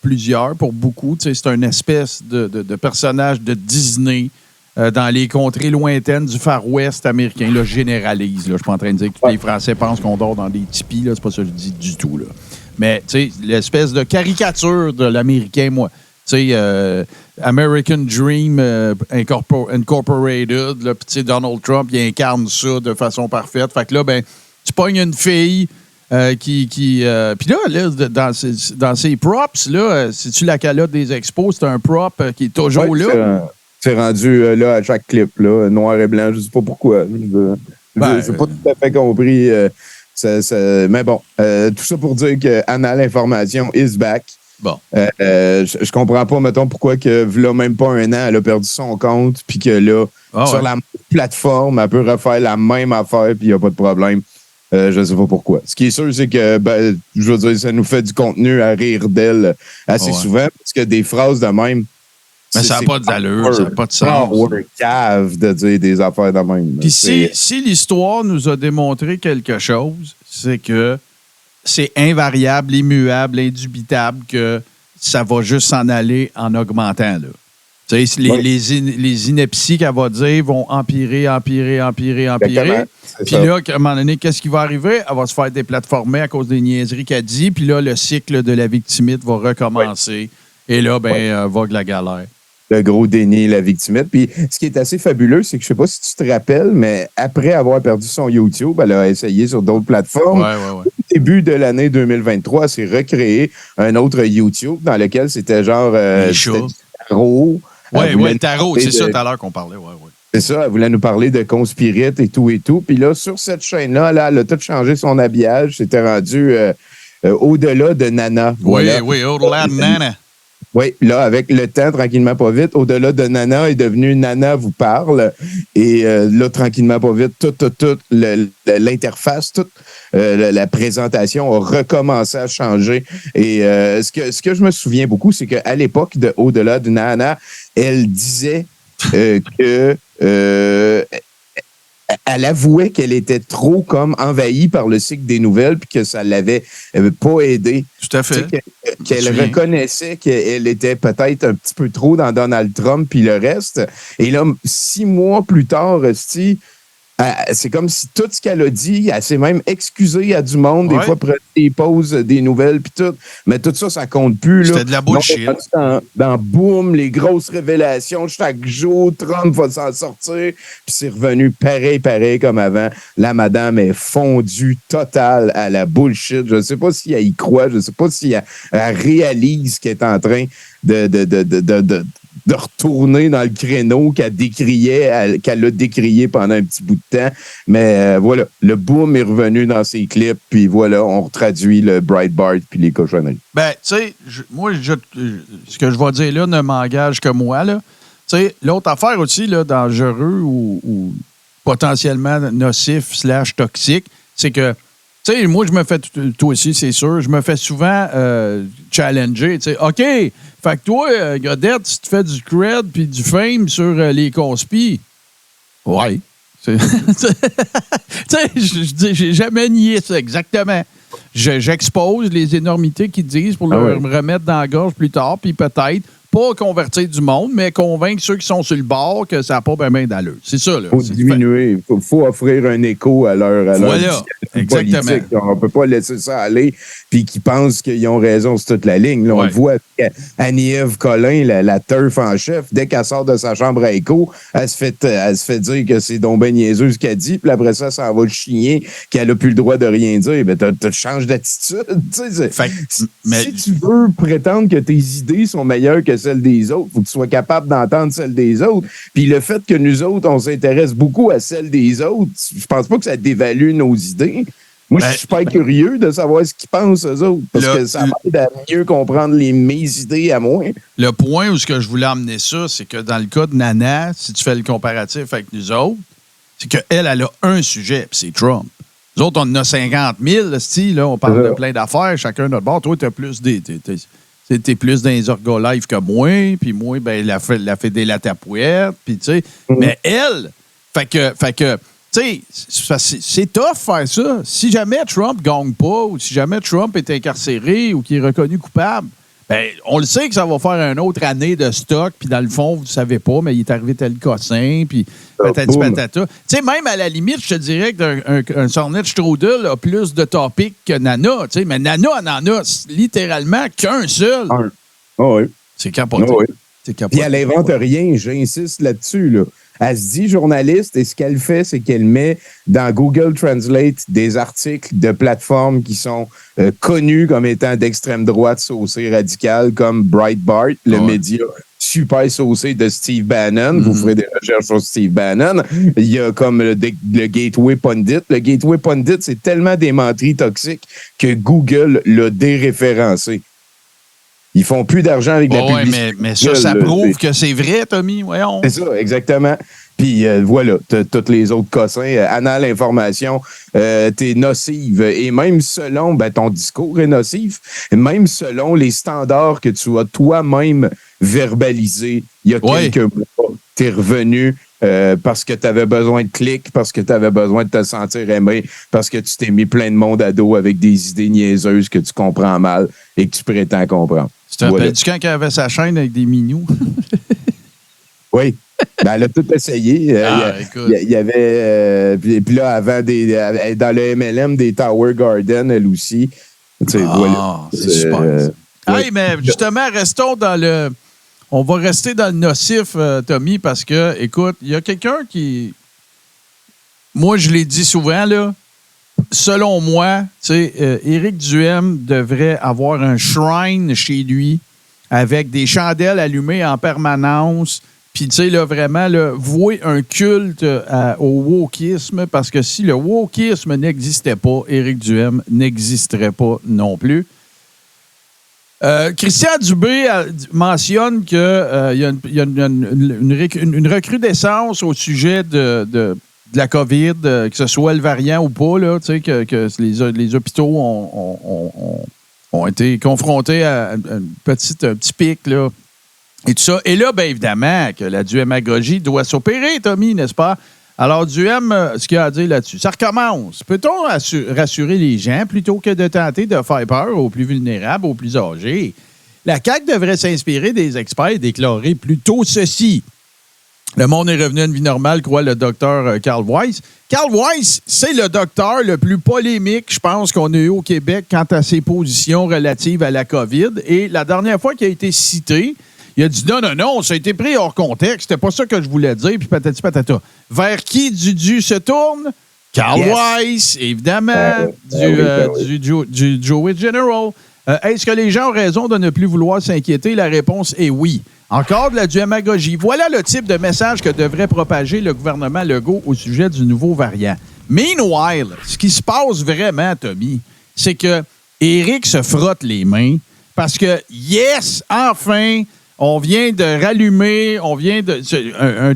beaucoup, c'est une espèce de personnage de Disney dans les contrées lointaines du Far West américain. Là, je généralise. Je ne suis pas en train de dire que tous les Français pensent qu'on dort dans des tipis. C'est pas ça que je dis du tout. Là. Mais, tu sais, l'espèce de caricature de l'Américain, moi. Tu sais, American Dream Incorporated, là, puis Donald Trump, il incarne ça de façon parfaite. Fait que là, tu pognes une fille puis là, dans ses props, là, si-tu la calotte des expos, c'est un prop qui est toujours là. C'est rendu là à chaque clip, là, noir et blanc, je ne sais pas pourquoi. Je n'ai pas tout à fait compris. Mais bon, tout ça pour dire que Anna, l'information is back. Bon. Je comprends pas, mettons, pourquoi que là, même pas 1 an, elle a perdu son compte, puis que là, sur la plateforme, elle peut refaire la même affaire, puis il n'y a pas de problème. Je ne sais pas pourquoi. Ce qui est sûr, c'est que, je veux dire, ça nous fait du contenu à rire d'elle assez souvent, parce que des phrases de même. Mais ça n'a pas d'allure, ça n'a pas de sens. Cave de dire des affaires de même. Puis si l'histoire nous a démontré quelque chose, c'est que c'est invariable, immuable, indubitable que ça va juste s'en aller en augmentant. Là. Tu sais, les inepties qu'elle va dire vont empirer. Puis là, à un moment donné, qu'est-ce qui va arriver? Elle va se faire déplatformer à cause des niaiseries qu'elle dit. Puis là, le cycle de la victimite va recommencer. Et là, vogue la galère. Le gros déni, la victimette. Puis ce qui est assez fabuleux, c'est que je sais pas si tu te rappelles, mais après avoir perdu son YouTube, elle a essayé sur d'autres plateformes. Au début de l'année 2023, elle s'est recréé un autre YouTube dans lequel c'était genre c'était du tarot. Oui, le tarot, c'est ça tout à l'heure qu'on parlait. Ouais. C'est ça, elle voulait nous parler de conspirites et tout. Puis là, sur cette chaîne-là, elle a tout changé son habillage. C'était rendu au-delà de Nana. Voilà. Oui, au-delà de Nana. Oui, là, avec le temps, tranquillement pas vite, au-delà de Nana est devenu Nana vous parle. Et là, tranquillement pas vite, toute l'interface, toute la présentation a recommencé à changer. Et ce que je me souviens beaucoup, c'est qu'à l'époque de Au-delà de Nana, elle disait que elle avouait qu'elle était trop comme envahie par le cycle des nouvelles puis que ça l'avait pas aidée. Tout à fait. Qu'elle reconnaissait qu'elle était peut-être un petit peu trop dans Donald Trump puis le reste. Et là, 6 mois plus tard, c'est comme si tout ce qu'elle a dit, elle s'est même excusée à du monde, des fois prenait des pauses, des nouvelles, puis tout. Mais tout ça, ça compte plus. C'était de la bullshit. Dans boum, les grosses révélations, chaque jour, Trump va s'en sortir, puis c'est revenu pareil comme avant. La madame est fondue totale à la bullshit. Je ne sais pas si elle y croit, je ne sais pas si elle réalise qu'elle est en train de retourner dans le créneau qu'elle a décrié pendant un petit bout de temps. Mais voilà, le boom est revenu dans ses clips, puis voilà, on retraduit le Breitbart puis les cochonneries. Ben, tu sais, moi, ce que je vais dire là ne m'engage que moi, là. Tu sais, l'autre affaire aussi, là, dangereux ou potentiellement nocif / toxique, c'est que tu sais, moi, je me fais, toi aussi, c'est sûr, je me fais souvent challenger. Tu sais, OK, fait que toi, Godette, tu te fais du cred puis du fame sur les conspis. Ouais. Tu sais, j'ai jamais nié ça, exactement. J'expose les énormités qu'ils disent pour leur remettre dans la gorge plus tard, puis peut-être pas convertir du monde, mais convaincre ceux qui sont sur le bord que ça n'a pas bien d'allure. C'est ça, là. Il faut diminuer. Il faut offrir un écho à leur voilà, exactement. Politique. On ne peut pas laisser ça aller puis qu'ils pensent qu'ils ont raison sur toute la ligne. Là, on le voit avec Annie-Ève Collin, la turf en chef, dès qu'elle sort de sa chambre à écho, elle se fait dire que c'est donc ben niaiseux ce qu'elle dit, puis après ça va le chigner, qu'elle n'a plus le droit de rien dire. Ben, tu changes d'attitude. Si tu veux prétendre que tes idées sont meilleures que celles des autres, il faut que tu sois capable d'entendre celles des autres. Puis le fait que nous autres, on s'intéresse beaucoup à celles des autres, je pense pas que ça dévalue nos idées. Moi, je suis super curieux de savoir ce qu'ils pensent, eux autres, parce que ça m'aide à mieux comprendre mes idées à moi. Le point où je voulais emmener ça, c'est que dans le cas de Nana, si tu fais le comparatif avec nous autres, c'est qu'elle, elle a un sujet, puis c'est Trump. Nous autres, on en a 50 000, là, on parle de plein d'affaires, chacun notre bord. Toi, t'es plus plus dans les orgolives que moi, puis moi, ben, la fait des latapouettes, puis tu sais. Mais elle, fait que tu sais, c'est tough faire ça. Si jamais Trump gagne pas, ou si jamais Trump est incarcéré ou qu'il est reconnu coupable, ben, on le sait que ça va faire une autre année de stock, puis dans le fond, vous ne savez pas, mais il est arrivé tel cossin, puis patati patata. Tu sais, même à la limite, je te dirais qu'un Sornet Strudel a plus de topics que Nana, tu sais, mais Nana, elle n'en a littéralement qu'un seul. Oh oui. C'est capoté. Oh oui. Puis elle n'invente rien, j'insiste là-dessus, là. Elle se dit journaliste et ce qu'elle fait, c'est qu'elle met dans Google Translate des articles de plateformes qui sont connus comme étant d'extrême droite saucée radicale, comme Breitbart, le média super saucé de Steve Bannon. Vous ferez des recherches sur Steve Bannon. Il y a comme le Gateway Pundit. Le Gateway Pundit, c'est tellement des menteries toxiques que Google l'a déréférencé. Ils font plus d'argent avec la publicité. Mais ça prouve que c'est vrai, Tommy. Voyons. C'est ça, exactement. Puis voilà, tous les autres cossins, Anna, l'information, t'es nocive. Et même selon, ton discours est nocif, même selon les standards que tu as toi-même verbalisés, il y a quelques mois, t'es revenu parce que tu avais besoin de clics, parce que tu avais besoin de te sentir aimé, parce que tu t'es mis plein de monde à dos avec des idées niaiseuses que tu comprends mal et que tu prétends comprendre. Tu te rappelles du quand elle avait sa chaîne avec des minous? Oui. Elle a tout essayé. Il y avait... puis là, avant, dans le MLM, des Tower Garden, elle aussi. C'est super. Hey, mais justement, restons dans on va rester dans le nocif, Tommy, parce que, écoute, il y a quelqu'un qui... Moi, je l'ai dit souvent, là, selon moi, tu sais, Éric Duhem devrait avoir un shrine chez lui avec des chandelles allumées en permanence. Puis, tu sais, là, vraiment, là, vouer un culte au wokisme, parce que si le wokisme n'existait pas, Éric Duhem n'existerait pas non plus. Christian Dubé mentionne qu'il y a une recrudescence au sujet de la COVID, que ce soit le variant ou pas, là, tu sais, que les hôpitaux ont été confrontés à un petit pic, là. Et tout ça. Et là, bien évidemment, que la duhémagogie doit s'opérer, Tommy, n'est-ce pas? Alors, Duhem, ce qu'il a à dire là-dessus, ça recommence. Peut-on rassurer les gens plutôt que de tenter de faire peur aux plus vulnérables, aux plus âgés? La CAQ devrait s'inspirer des experts et déclarer plutôt ceci. Le monde est revenu à une vie normale, croit le docteur Carl Weiss. Carl Weiss, c'est le docteur le plus polémique, je pense, qu'on a eu au Québec quant à ses positions relatives à la COVID. Et la dernière fois qu'il a été cité, il a dit non, ça a été pris hors contexte, c'était pas ça que je voulais dire, puis patati patata. Vers qui Dudu se tourne? Carl Weiss, évidemment, du Joey General. Est-ce que les gens ont raison de ne plus vouloir s'inquiéter? La réponse est oui. Encore de la duhémagogie. Voilà le type de message que devrait propager le gouvernement Legault au sujet du nouveau variant. Meanwhile, ce qui se passe vraiment, Tommy, c'est que Éric se frotte les mains parce que, yes, enfin, on vient de rallumer, un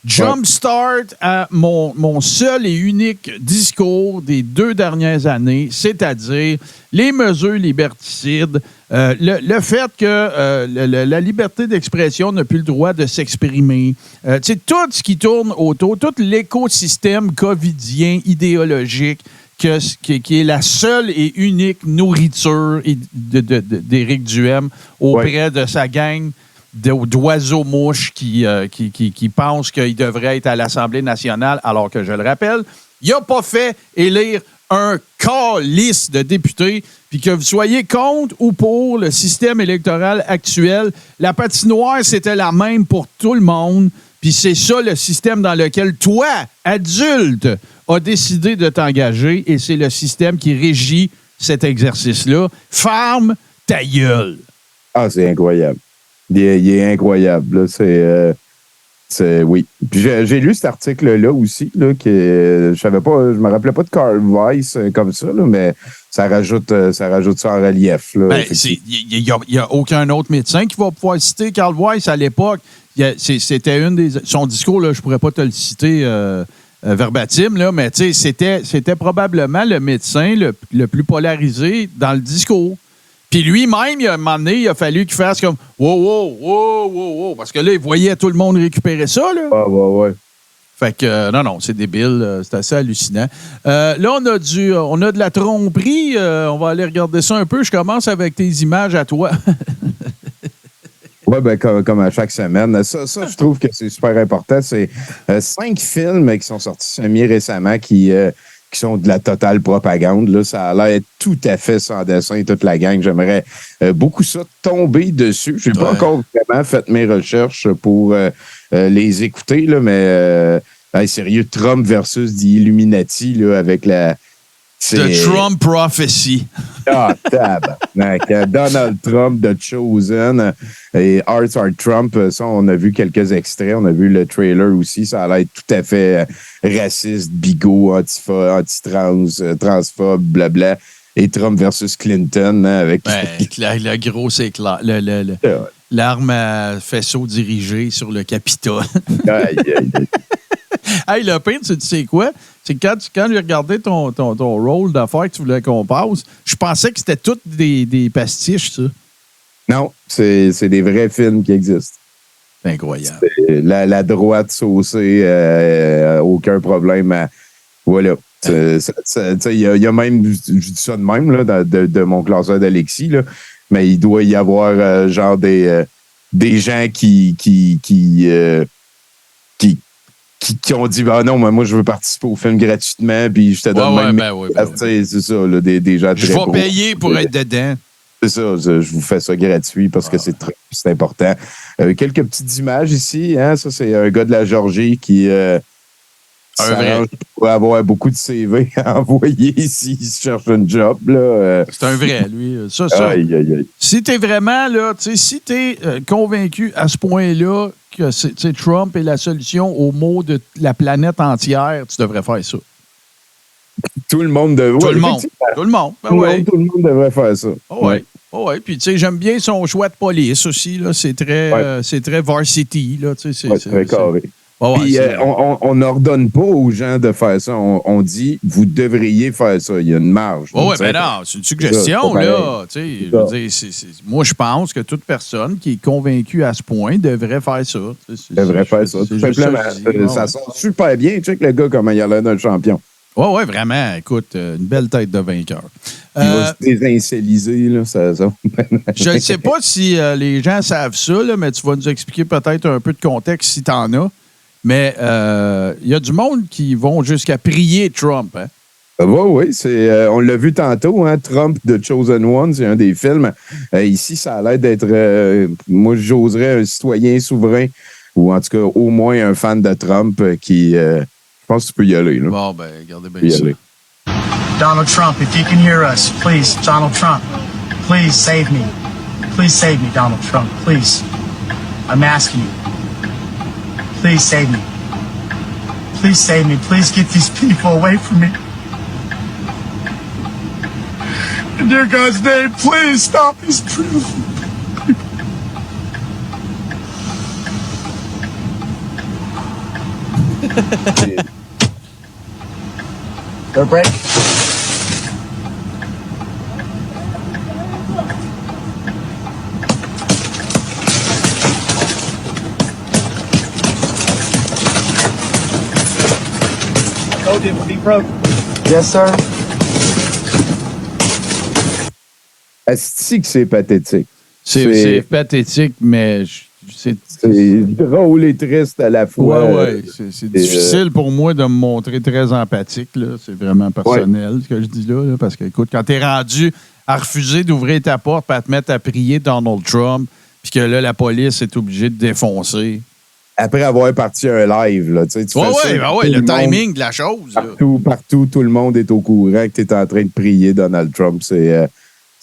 jump start à mon seul et unique discours des 2 dernières années, c'est-à-dire les mesures liberticides, le fait que la liberté d'expression n'a plus le droit de s'exprimer, tout ce qui tourne autour, tout l'écosystème covidien idéologique qui est la seule et unique nourriture d'Éric Duhem auprès de sa gang d'oiseaux-mouches qui pensent qu'il devrait être à l'Assemblée nationale, alors que, je le rappelle, il n'a pas fait élire un calice de députés, puis que vous soyez contre ou pour le système électoral actuel, la patinoire, c'était la même pour tout le monde. Puis c'est ça le système dans lequel toi, adulte, as décidé de t'engager et c'est le système qui régit cet exercice-là. Ferme ta gueule. Ah, c'est incroyable. Il est incroyable. Là. Oui. Puis j'ai lu cet article-là aussi, là, que je me rappelais pas de Carl Weiss comme ça, là, mais ça rajoute ça en relief. Là, il n'y a aucun autre médecin qui va pouvoir citer Carl Weiss à l'époque. C'était son discours, là, je pourrais pas te le citer verbatim, là, mais c'était probablement le médecin le plus polarisé dans le discours. Puis lui-même, il y a un moment donné, il a fallu qu'il fasse comme « wow », parce que là, il voyait tout le monde récupérer ça. Là. Ouais. Fait que, non, c'est débile. C'est assez hallucinant. Là, on a de la tromperie. On va aller regarder ça un peu. Je commence avec tes images à toi. Oui, ben, comme à chaque semaine. Ça, je trouve que c'est super important. C'est 5 films qui sont sortis semi-récemment qui sont de la totale propagande. Là, ça a l'air tout à fait sans dessin, toute la gang. J'aimerais beaucoup ça tomber dessus. Je n'ai pas encore vraiment fait mes recherches pour les écouter, là, mais sérieux, Trump versus The Illuminati là, avec la... The Trump Prophecy. Ah, Donald Trump, The Chosen et Arts Are Trump. Ça, on a vu quelques extraits. On a vu le trailer aussi. Ça a l'air tout à fait raciste, bigot, anti-trans, transphobe, blabla. Et Trump versus Clinton. Avec le gros éclat. L'arme à faisceau dirigée sur le Capitole. Hey, le pire, tu sais quoi? C'est que quand j'ai regardé ton rôle d'affaires que tu voulais qu'on passe, je pensais que c'était toutes des pastiches, ça. Non, c'est des vrais films qui existent. C'est incroyable. La droite saucée, aucun problème. Voilà. Il y a même, je dis ça de même, là, de mon classeur d'Alexis, là, mais il doit y avoir genre des gens qui ont dit non, mais moi je veux participer au film gratuitement puis je te donne même c'est ça là, des gens je vais payer pour être dedans. C'est ça, je vous fais ça gratuit parce que c'est important. Quelques petites images ici. Hein? Ça, c'est un gars de la Georgie qui s'arrange pour avoir beaucoup de CV à envoyer s'il cherche un job. Là. C'est un vrai, lui. Ça. Aïe, aïe, aïe. Si t'es vraiment, là, si t'es convaincu à ce point-là que Trump est la solution aux maux de la planète entière, tu devrais faire ça. Tout le monde devrait. Tout le monde. Tout le monde. Ben ouais. Tout le monde devrait faire ça. Oh oui. Oh ouais. Puis, tu sais, j'aime bien son choix de police aussi. Là. C'est très varsity. Là. C'est très carré. Oh, Puis, on n'ordonne pas aux gens de faire ça. On dit, vous devriez faire ça. Il y a une marge. Oui, mais non, c'est une suggestion. Là. Moi, je pense que toute personne qui est convaincue à ce point devrait faire ça. Devrait faire ça, tout simplement. Ça sent super bien. Check le gars comment il a l'air d'un champion. Oui, vraiment. Écoute, une belle tête de vainqueur. Il va se désincéliser, là, ça. Je ne sais pas si les gens savent ça, là, mais tu vas nous expliquer peut-être un peu de contexte si tu en as. Mais il y a du monde qui vont jusqu'à prier Trump. Hein? Oui, on l'a vu tantôt, hein, Trump The Chosen One, c'est un des films. Ici, ça a l'air d'être, moi, j'oserais un citoyen souverain, ou en tout cas, au moins un fan de Trump qui... je pense que tu peux y aller. Là. Bon, ben, regardez bien ça. Donald Trump, if you can hear us, please, Donald Trump, please save me. Please save me, Donald Trump, please. I'm asking you. Please save me. Please save me. Please get these people away from me. In dear God's name, please stop these people. Go break. Told you it would be broken. Yes, sir. Est-ce que c'est pathétique? C'est pathétique, mais c'est drôle et triste à la fois. Oui. C'est difficile pour moi de me montrer très empathique. Là. C'est vraiment personnel ce que je dis là, parce que, écoute, quand t'es rendu à refuser d'ouvrir ta porte et à te mettre à prier Donald Trump, puis que là, la police est obligée de défoncer. Après avoir parti un live, là, tu fais le timing de la chose. Partout, tout le monde est au courant que tu es en train de prier Donald Trump. C'est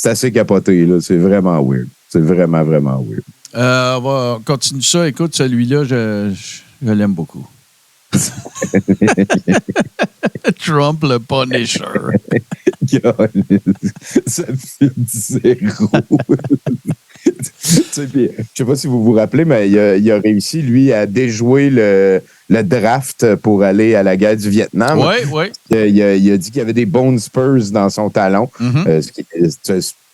assez capoté, là. C'est vraiment weird. C'est vraiment, vraiment weird. On va continuer ça. Écoute, celui-là, je l'aime beaucoup. Trump le Punisher. Ça fait zéro. Je sais pas si vous vous rappelez, mais il a réussi, lui, à déjouer le draft pour aller à la guerre du Vietnam. Oui. Il a dit qu'il y avait des bone spurs dans son talon,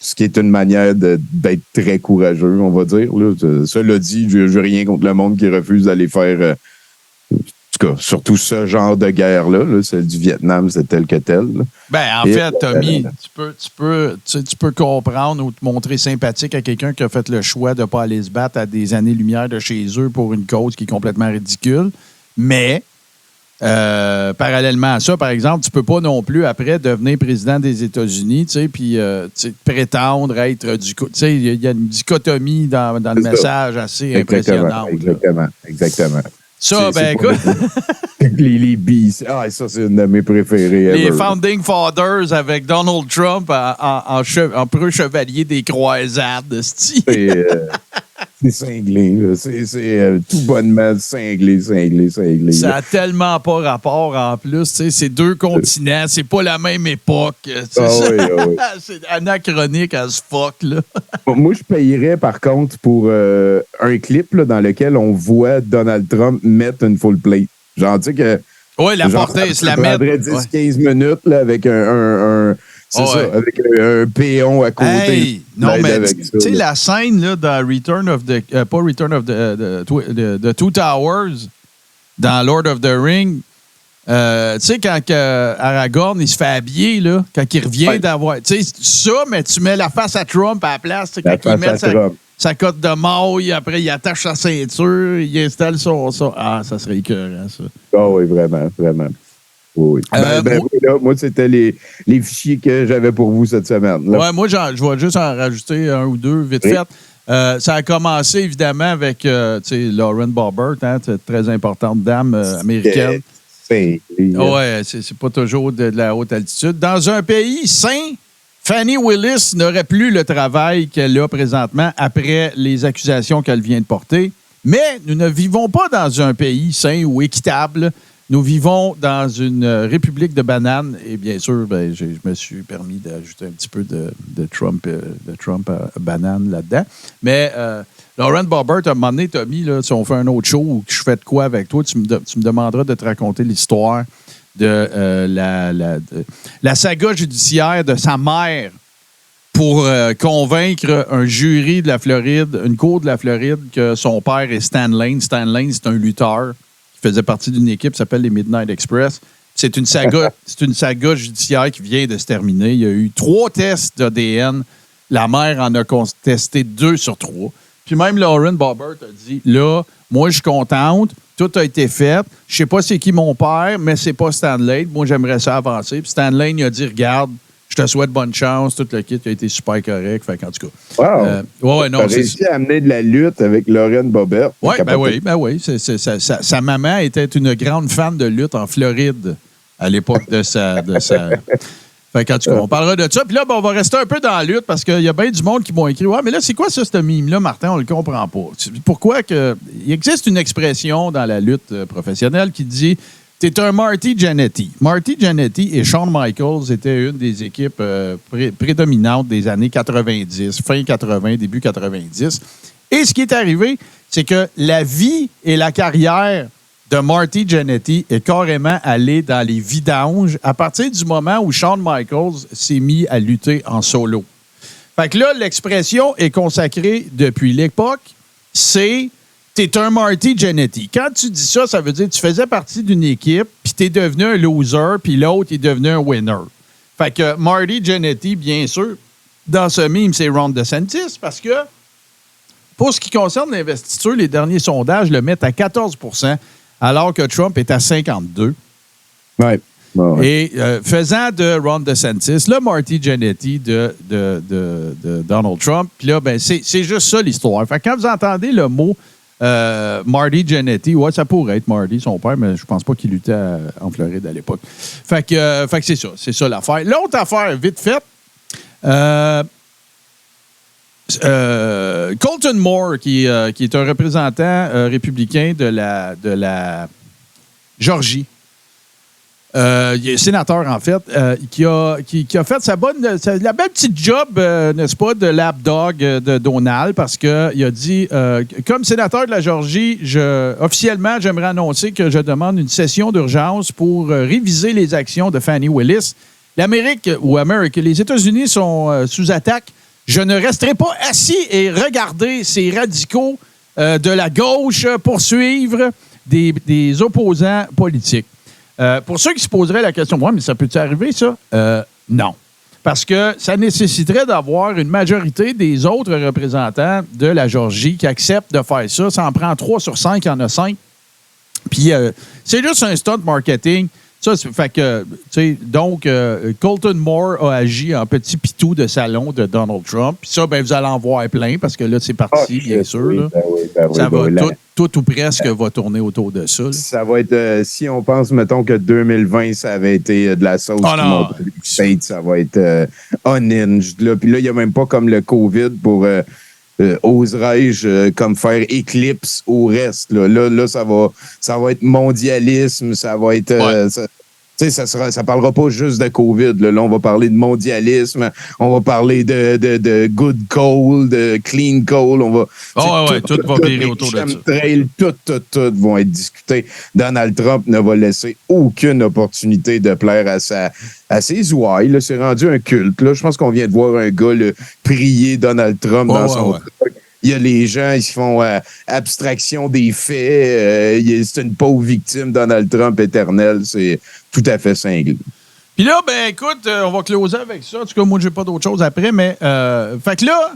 ce qui est une manière d'être très courageux, on va dire. Là. Cela dit, je n'ai rien contre le monde qui refuse d'aller faire... en tout cas, surtout ce genre de guerre-là, celle du Vietnam, c'est tel que tel. Là. Ben, en fait, Tommy, tu peux comprendre ou te montrer sympathique à quelqu'un qui a fait le choix de ne pas aller se battre à des années-lumière de chez eux pour une cause qui est complètement ridicule. Mais, parallèlement à ça, par exemple, tu peux pas non plus, après, devenir président des États-Unis, puis prétendre être du... Tu sais, il y a une dichotomie dans le message assez impressionnante. Exactement. Ça, ben écoute. les bees. Ah, ça, c'est une de mes préférées. Les Founding Fathers avec Donald Trump en preux chevalier des croisades. C'est cinglé. Là. C'est tout bonnement cinglé. Ça n'a tellement pas rapport en plus. C'est deux continents. C'est pas la même époque. C'est anachronique as fuck. Là. Moi, je payerais par contre pour un clip là, dans lequel on voit Donald Trump mettre une full plate. Genre, tu sais que. Oui, la portée, se la mettre. Ça prendrait 10-15 minutes là, avec avec un péon à côté. Hey, non, mais tu sais, la scène là, dans pas Return of the Two Towers, dans Lord of the Ring, tu sais, quand Aragorn, il se fait habiller, là, quand il revient d'avoir... Tu sais, ça, mais tu mets la face à Trump à la place, quand il met sa cotte de maille, après, il attache sa ceinture, il installe son... Ah, ça serait écœurant, ça. Ah oui, vraiment. Oui. Oui, là, moi, c'était les fichiers que j'avais pour vous cette semaine. Oui, moi, je vais juste en rajouter un ou deux vite fait. Ça a commencé, évidemment, avec Lauren Boebert, cette très importante dame américaine. Oui, c'est pas toujours de la haute altitude. Dans un pays sain, Fannie Willis n'aurait plus le travail qu'elle a présentement après les accusations qu'elle vient de porter. Mais nous ne vivons pas dans un pays sain ou équitable. Nous vivons dans une république de bananes. Et bien sûr, je me suis permis d'ajouter un petit peu de Trump banane là-dedans. Mais Lauren Boebert, à un moment donné, Tommy, là, si on fait un autre show ou que je fais de quoi avec toi, tu me demanderas de te raconter l'histoire de la saga judiciaire de sa mère pour convaincre un jury de la Floride, une cour de la Floride, que son père est Stan Lane. Stan Lane, c'est un lutteur qui faisait partie d'une équipe qui s'appelle les Midnight Express. C'est une saga judiciaire qui vient de se terminer. Il y a eu 3 tests d'ADN. La mère en a contesté 2 sur 3. Puis même Lauren Boebert a dit, là, moi, je suis contente. Tout a été fait. Je sais pas c'est qui mon père, mais c'est pas Stan Lane. Moi, j'aimerais ça avancer. Puis Stan Lane, il a dit, regarde, je te souhaite bonne chance. Tout le kit a été super correct. Fait qu'en tout cas. Wow! Tu as réussi à amener de la lutte avec Lauren Boebert. Oui. Sa maman était une grande fan de lutte en Floride à l'époque de sa... Fait qu'en tout cas, on parlera de ça. Puis là, on va rester un peu dans la lutte parce qu'il y a bien du monde qui m'ont écrit « Ouais, mais là, c'est quoi ça, ce mime-là, Martin? On le comprend pas. » Pourquoi que... Il existe une expression dans la lutte professionnelle qui dit « T'es un Marty Jannetty ». Marty Jannetty et Shawn Michaels étaient une des équipes prédominantes des années 90, fin 80, début 90. Et ce qui est arrivé, c'est que la vie et la carrière de Marty Jannetty est carrément allé dans les vidanges à partir du moment où Shawn Michaels s'est mis à lutter en solo. Fait que là, l'expression est consacrée depuis l'époque, c'est « t'es un Marty Jannetty ». Quand tu dis ça, ça veut dire que tu faisais partie d'une équipe, puis t'es devenu un loser, puis l'autre est devenu un winner. Fait que Marty Jannetty, bien sûr, dans ce mime, c'est Ron DeSantis, parce que pour ce qui concerne l'investiture, les derniers sondages le mettent à 14 %, alors que Trump est à 52. Ouais. Et faisant de Ron DeSantis, le Marty Jannetty de Donald Trump, puis là, c'est juste ça l'histoire. Fait que quand vous entendez le mot Marty Jannetty, ouais, ça pourrait être Marty, son père, mais je pense pas qu'il luttait en Floride à l'époque. Fait que c'est ça l'affaire. L'autre affaire, vite faite, Colton Moore, qui est un représentant républicain de la Georgie, il est sénateur, en fait, qui a fait la belle petite job, n'est-ce pas, de lapdog de Donald, parce qu'il a dit, comme sénateur de la Georgie, officiellement, j'aimerais annoncer que je demande une session d'urgence pour réviser les actions de Fannie Willis. Les États-Unis sont sous attaque. Je ne resterai pas assis et regarder ces radicaux de la gauche poursuivre des opposants politiques. Pour ceux qui se poseraient la question, ouais, mais ça peut-tu arriver, ça? Non. Parce que ça nécessiterait d'avoir une majorité des autres représentants de la Georgie qui acceptent de faire ça. Ça en prend 3 sur 5, il y en a 5. Puis c'est juste un stunt marketing. Ça, fait que, tu sais, donc, Colton Moore a agi en petit pitou de salon de Donald Trump. Puis ça, vous allez en voir plein parce que là, c'est parti, bien sûr. Oui, là. Ça va tout ou presque va tourner autour de ça. Là. Ça va être, si on pense, mettons, que 2020, ça avait été de la sauce qui monte les States, ça va être unhinged. Là. Puis là, il n'y a même pas comme le COVID pour... oserais-je comme faire éclipse au reste. Là, ça va être mondialisme, ça va être... ça parlera pas juste de COVID. Là, on va parler de mondialisme, on va parler de good coal, de clean coal. On va, tout va virer autour de ça. Tout vont être discutés. Donald Trump ne va laisser aucune opportunité de plaire à ses ouailles. Là, c'est rendu un culte. Là. Je pense qu'on vient de voir un gars prier Donald Trump dans son truc. Il y a les gens, ils se font abstraction des faits. C'est une pauvre victime, Donald Trump éternel. C'est tout à fait cinglé. Puis là, écoute, on va closer avec ça. En tout cas, moi, j'ai pas d'autre chose après, mais fait que là,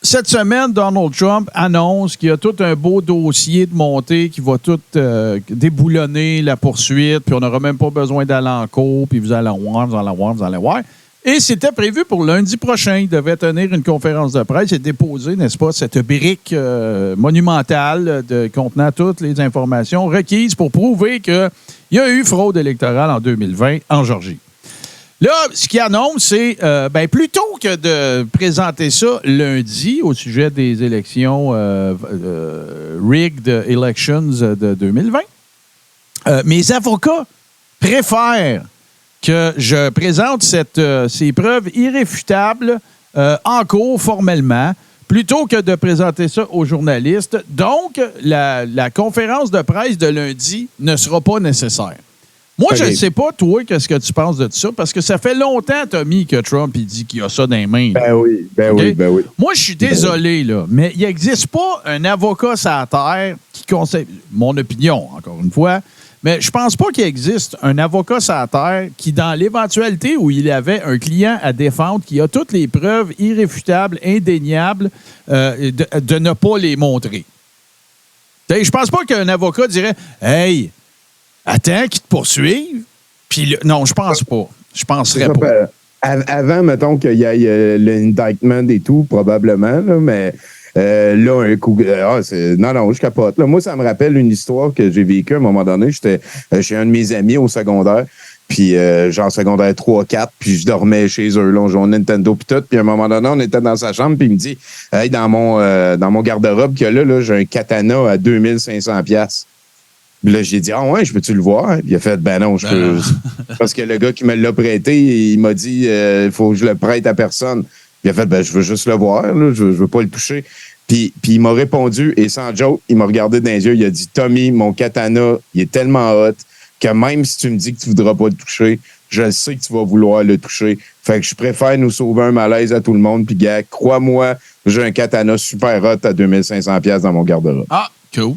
cette semaine, Donald Trump annonce qu'il y a tout un beau dossier de montée qui va tout déboulonner la poursuite, puis on n'aura même pas besoin d'aller en cours, puis vous allez voir. Et c'était prévu pour lundi prochain. Il devait tenir une conférence de presse et déposer, n'est-ce pas, cette brique monumentale contenant toutes les informations requises pour prouver qu'il y a eu fraude électorale en 2020 en Georgie. Là, ce qu'il annonce, c'est, plutôt que de présenter ça lundi au sujet des élections rigged elections de 2020, mes avocats préfèrent que je présente ces preuves irréfutables en cours formellement, plutôt que de présenter ça aux journalistes. Donc, la conférence de presse de lundi ne sera pas nécessaire. Moi, je ne sais pas, toi, qu'est-ce que tu penses de ça, parce que ça fait longtemps, Tommy, que Trump il dit qu'il a ça dans les mains. Ben oui. Moi, je suis désolé, là, mais il n'existe pas un avocat sur la terre qui conseille, mon opinion, encore une fois, mais je pense pas qu'il existe un avocat sur la terre qui, dans l'éventualité où il avait un client à défendre, qui a toutes les preuves irréfutables, indéniables, de ne pas les montrer. Je pense pas qu'un avocat dirait « Hey, attends qu'ils te poursuivent. » Puis non, je pense pas. Je penserais pas. Avant, mettons qu'il y ait l'indictment et tout, probablement, là, mais là, un coup. Non, je capote. Là, moi, ça me rappelle une histoire que j'ai vécue à un moment donné. J'étais chez un de mes amis au secondaire. Puis, genre secondaire 3-4, puis je dormais chez eux, là, on jouait au Nintendo, puis tout. Puis, à un moment donné, on était dans sa chambre, puis il me dit « Hey, dans mon garde-robe qu'il y a là, j'ai un katana à 2500$. » Puis là, j'ai dit, ah ouais, je peux-tu le voir? Puis il a fait, ben non, je peux. Parce que le gars qui me l'a prêté, il m'a dit, il faut que je le prête à personne. Puis il a fait, ben je veux juste le voir, là, je veux pas le toucher. Puis il m'a répondu, et sans joke, il m'a regardé dans les yeux, il a dit, Tommy, mon katana, il est tellement hot que même si tu me dis que tu voudras pas le toucher, je sais que tu vas vouloir le toucher. Fait que je préfère nous sauver un malaise à tout le monde. Puis gars, crois-moi, j'ai un katana super hot à 2500$ dans mon garde-robe. Ah, cool.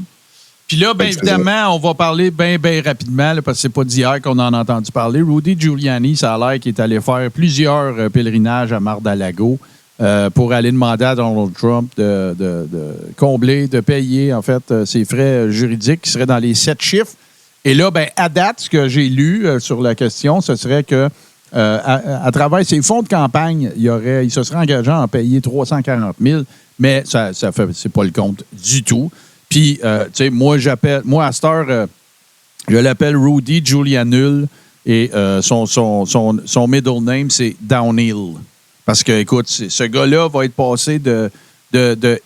Puis là, bien évidemment, on va parler bien rapidement, là, parce que c'est pas d'hier qu'on en a entendu parler. Rudy Giuliani, ça a l'air qu'il est allé faire plusieurs pèlerinages à Mar-a-Lago pour aller demander à Donald Trump de combler, de payer, en fait, ses frais juridiques qui seraient dans les 7 chiffres. Et là, ben, à date, ce que j'ai lu sur la question, ce serait que à travers ses fonds de campagne, il se serait engagé à en payer 340 000, mais c'est pas le compte du tout. Puis, tu sais, moi, à cette heure, je l'appelle Rudy Giuliani et son middle name, c'est Downhill. Parce que, écoute, ce gars-là va être passé de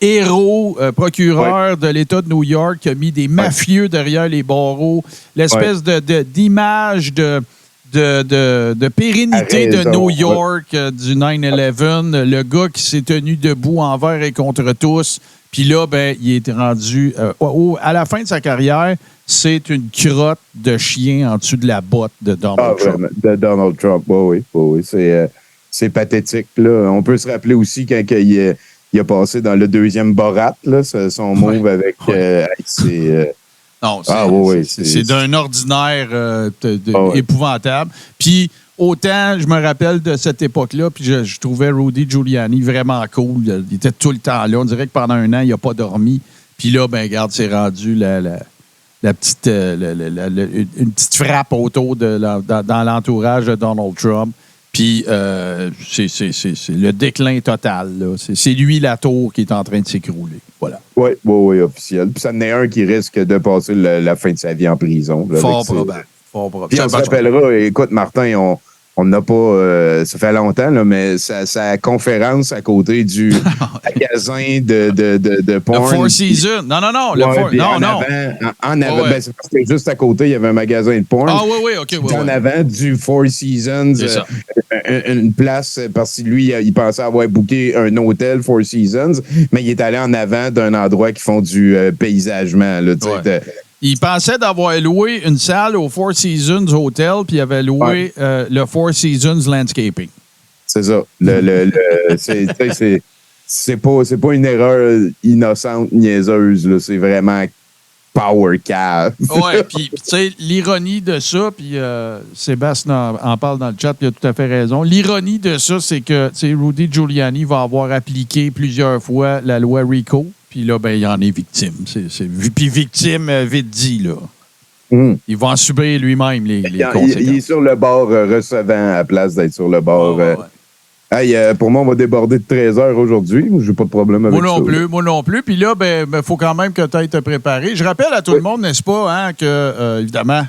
héros procureur de l'État de New York qui a mis des mafieux derrière les barreaux, l'espèce d'image de pérennité de New York du 9/11, le gars qui s'est tenu debout envers et contre tous. Puis là, ben, il est rendu... à la fin de sa carrière, c'est une crotte de chien en dessous de la botte de Donald Trump. De Donald Trump, oui. C'est pathétique. Là. On peut se rappeler aussi quand il a passé dans le deuxième Borat, là, son move avec... Non, c'est d'un ordinaire épouvantable. Puis... Autant, je me rappelle de cette époque-là, puis je trouvais Rudy Giuliani vraiment cool. Il était tout le temps là. On dirait que pendant un an, il n'a pas dormi. Puis là, ben regarde, c'est rendu la petite, une petite frappe autour dans l'entourage de Donald Trump. Puis c'est le déclin total. Là. C'est lui la tour qui est en train de s'écrouler. Voilà. Oui, officiel. Puis ça en est un qui risque de passer la fin de sa vie en prison. Là, Fort probable. Puis on se rappellera, écoute, Martin, on n'a pas... ça fait longtemps, là, mais sa conférence à côté du magasin de porn. Le Four Seasons. Non. C'est parce que juste à côté, il y avait un magasin de porn. Ah oui, OK. En avant du Four Seasons. Une place, parce que lui, il pensait avoir booké un hôtel Four Seasons, mais il est allé en avant d'un endroit qui font du paysagement, là, il pensait d'avoir loué une salle au Four Seasons Hotel, puis il avait loué le Four Seasons Landscaping. C'est ça. C'est pas une erreur innocente, niaiseuse. Là. C'est vraiment power cave. Oui, puis tu sais, l'ironie de ça, puis Sébastien en parle dans le chat, puis il a tout à fait raison. L'ironie de ça, c'est que Rudy Giuliani va avoir appliqué plusieurs fois la loi RICO, puis là, ben, il en est victime. Puis victime, vite dit, là. Il va en subir lui-même les conséquences. Il est sur le bord recevant à la place d'être sur le bord. Hey, pour moi, on va déborder de 13 heures aujourd'hui. Je n'ai pas de problème avec ça. Moi non plus. Puis là, ben, faut quand même que tu ailles te préparer. Je rappelle à tout le monde, n'est-ce pas, hein, que, évidemment,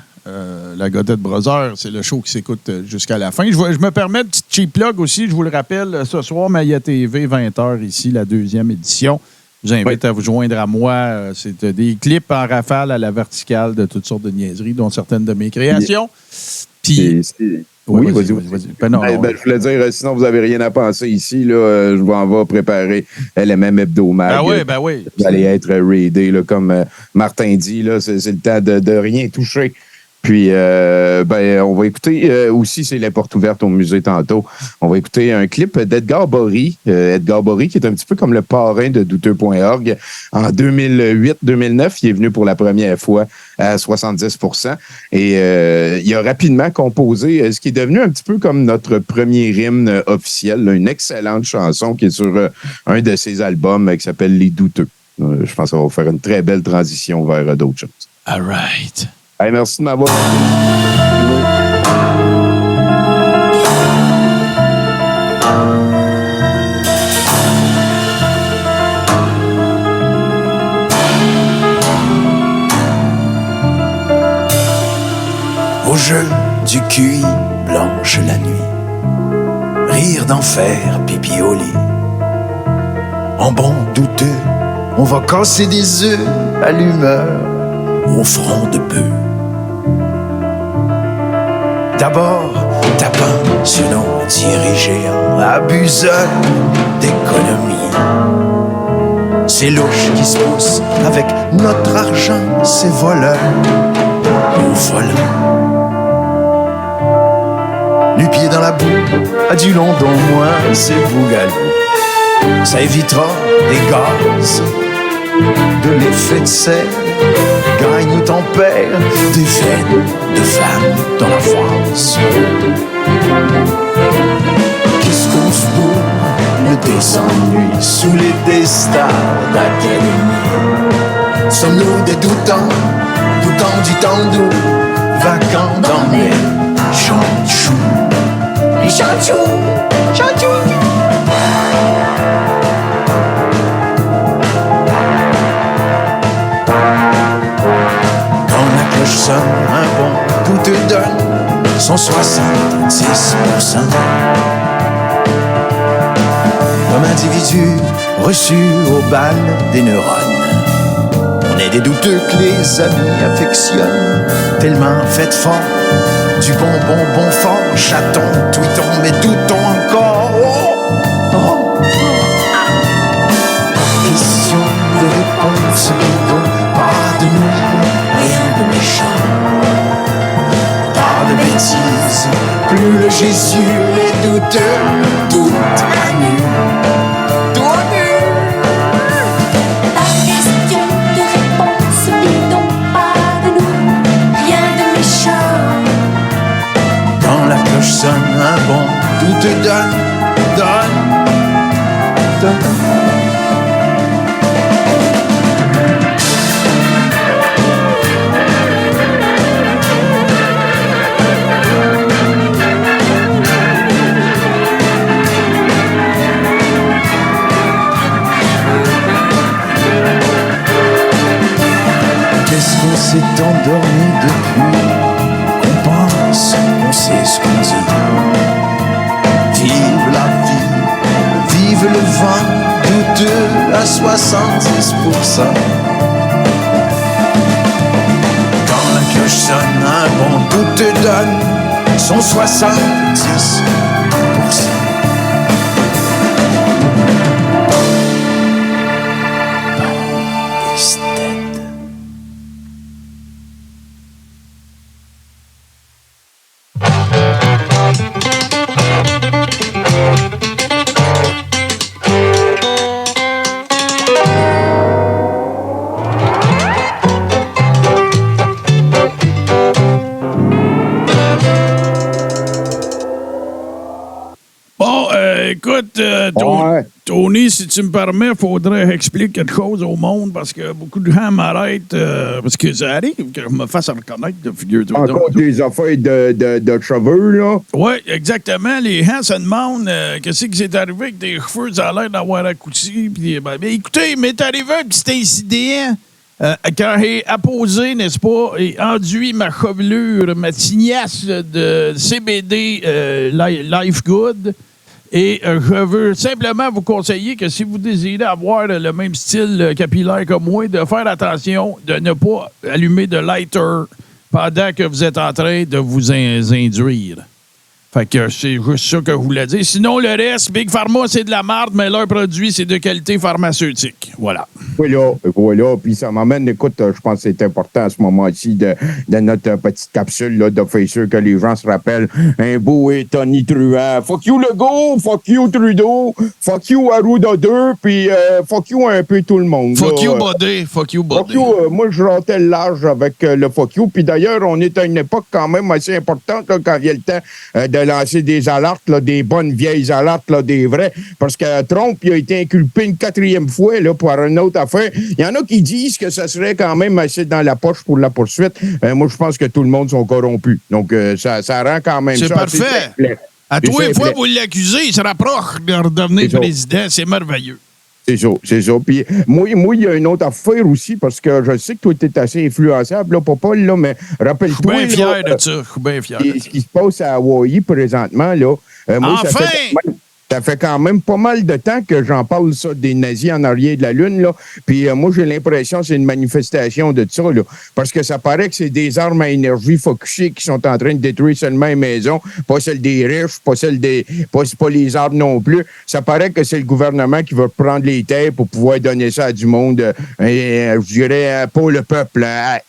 la Godette Brothers, c'est le show qui s'écoute jusqu'à la fin. Je me permets de petite cheap plug aussi. Je vous le rappelle, ce soir, Maya TV, 20h, ici, la 2e édition. Je vous invite à vous joindre à moi. C'est des clips en rafale à la verticale de toutes sortes de niaiseries, dont certaines de mes créations. Puis... Oui, vas-y. Ben, je voulais dire, sinon, vous n'avez rien à penser ici. Là, je m'en vais préparer LMM hebdomadaire. Ben oui. Vous allez être raidé, là, comme Martin dit. Là, c'est le temps de rien toucher. Puis, on va écouter aussi, c'est la porte ouverte au musée tantôt. On va écouter un clip d'Edgar Bory. Edgar Bory, qui est un petit peu comme le parrain de douteux.org. En 2008-2009, il est venu pour la première fois à 70%. Et il a rapidement composé ce qui est devenu un petit peu comme notre premier hymne officiel, là, une excellente chanson qui est sur un de ses albums qui s'appelle Les Douteux. Je pense que ça va faire une très belle transition vers d'autres choses. All right. Hey, merci de m'avoir. Au jeu du QI, blanche la nuit. Rire d'enfer, pipi au lit. En bon douteux, on va casser des œufs à l'humeur au front de bœuf. D'abord, tapant sur nos dirigeants, abuseurs d'économie. Ces louches qui se poussent avec notre argent, ces voleurs ou volants. Du pied dans la boue, à du London, moi, c'est bougalou. Ça évitera des gaz, de l'effet de serre, gagne ou tempère, des veines de femmes dans la France. Qu'est-ce qu'on se bourre des ennuis sous les destins d'académie? Sommes-nous des doutants, doutants du temps doux, vacants dans les chanchous? Les chanchous, chanchous. Sonne un bon tout te donne son 66%. Comme individu reçu au bal des neurones, on est des douteux que les amis affectionnent, tellement faites fort, du bon fort, chaton, tweetons, mais doutons encore. Question de réponse, pas de nous. Rien de méchant, pas de bêtises. Plus le Jésus est douteux, doute à nu, doute à nu. Pas question de réponse, bidon, pas de nous, rien de méchant. Quand la cloche sonne, un bon doute donne. Qu'est-ce qu'on s'est endormi depuis qu'on pense qu'on sait ce qu'on dit? Vive la vie, vive le vent douteux à 70%. Quand la cloche sonne, un bon doute te donne son 70%. Écoute, Ouais. Tony, si tu me permets, il faudrait expliquer quelque chose au monde parce que beaucoup de gens m'arrêtent parce que ça arrive que je me fasse reconnaître de figure. Encore des affaires de cheveux, là. Oui, exactement. Les gens se demandent qu'est-ce qui s'est arrivé avec des cheveux, ça a l'air d'avoir accouti. Puis, ben, écoutez, il m'est arrivé un petit incident quand j'ai apposé, n'est-ce pas, et enduit ma chevelure, ma tignasse de CBD Life Good. Et je veux simplement vous conseiller que si vous désirez avoir le même style capillaire que moi, de faire attention de ne pas allumer de lighter pendant que vous êtes en train de vous induire. Fait que c'est juste ça que je voulais dire. Sinon, le reste, Big Pharma, c'est de la merde, mais leur produit, c'est de qualité pharmaceutique. Voilà. Voilà. Puis ça m'amène, écoute, je pense que c'est important à ce moment-ci de notre petite capsule là, de faire sûr que les gens se rappellent un beau et Tony Truant. Fuck you Legault, fuck you Trudeau, fuck you Arruda 2, puis fuck you un peu tout le monde. Fuck you Bodé, fuck you Bodé. Moi, je rentais le large avec le fuck you. Puis d'ailleurs, on est à une époque quand même assez importante là, quand vient le temps de lancer des alertes, là, des bonnes vieilles alertes, là, des vraies. Parce que Trump, il a été inculpé une 4e fois là, pour une autre affaire. Il y en a qui disent que ça serait quand même assez dans la poche pour la poursuite. Moi, je pense que tout le monde sont corrompus. Donc, ça rend quand même c'est ça parfait. À tous les fois, vous l'accusez, il se rapproche de redevenir président. C'est merveilleux. C'est ça. Puis moi, il y a une autre affaire aussi, parce que je sais que toi, tu es assez influençable, là, Papa, là, mais rappelle-toi. Je suis bien fier de ça. Je suis bien fier. Ce qui se passe à Hawaï présentement, là. Moi, enfin! Ça fait quand même pas mal de temps que j'en parle, ça, des nazis en arrière de la Lune, là. Puis moi, j'ai l'impression que c'est une manifestation de ça, là. Parce que ça paraît que c'est des armes à énergie focusées qui sont en train de détruire seulement les maisons, pas celles des riches, pas les arbres non plus. Ça paraît que c'est le gouvernement qui va prendre les terres pour pouvoir donner ça à du monde, je dirais, pas le peuple, à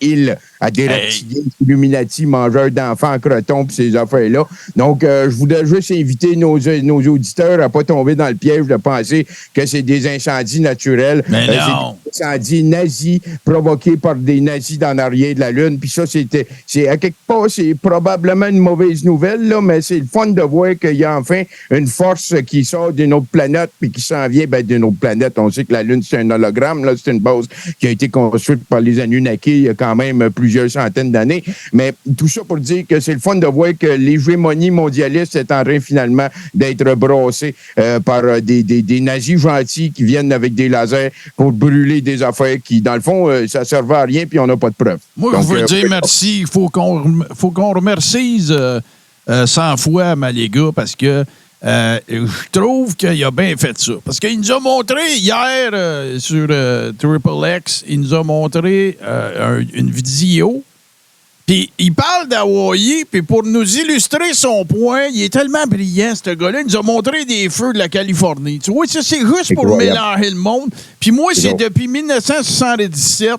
à des reptiliens, Illuminati, mangeurs d'enfants en croton, puis ces affaires-là. Donc, je voudrais juste inviter nos auditeurs à ne pas tomber dans le piège de penser que c'est des incendies naturels. Mais non! C'est des incendies nazis provoqués par des nazis dans l'arrière de la Lune. Puis ça, c'est à quelque part, c'est probablement une mauvaise nouvelle, là, mais c'est le fun de voir qu'il y a enfin une force qui sort d'une autre planète puis qui s'en vient d'une autre planète. On sait que la Lune, c'est un hologramme. Là, c'est une base qui a été construite par les Anunnaki il y a quand même plusieurs centaines d'années. Mais tout ça pour dire que c'est le fun de voir que l'hégémonie mondialiste est en train finalement d'être brassée par des nazis gentils qui viennent avec des lasers pour brûler des affaires qui, dans le fond, ça ne servait à rien puis on n'a pas de preuves. Moi, je veux dire merci. Il faut qu'on remercie 100 fois Maléga parce que je trouve qu'il a bien fait ça. Parce qu'il nous a montré hier sur Triple X, il nous a montré une vidéo. Puis il parle d'Hawaï, puis pour nous illustrer son point, il est tellement brillant, ce gars-là. Il nous a montré des feux de la Californie. Tu vois, ça, c'est juste pour mélanger le monde. Puis moi, c'est depuis 1977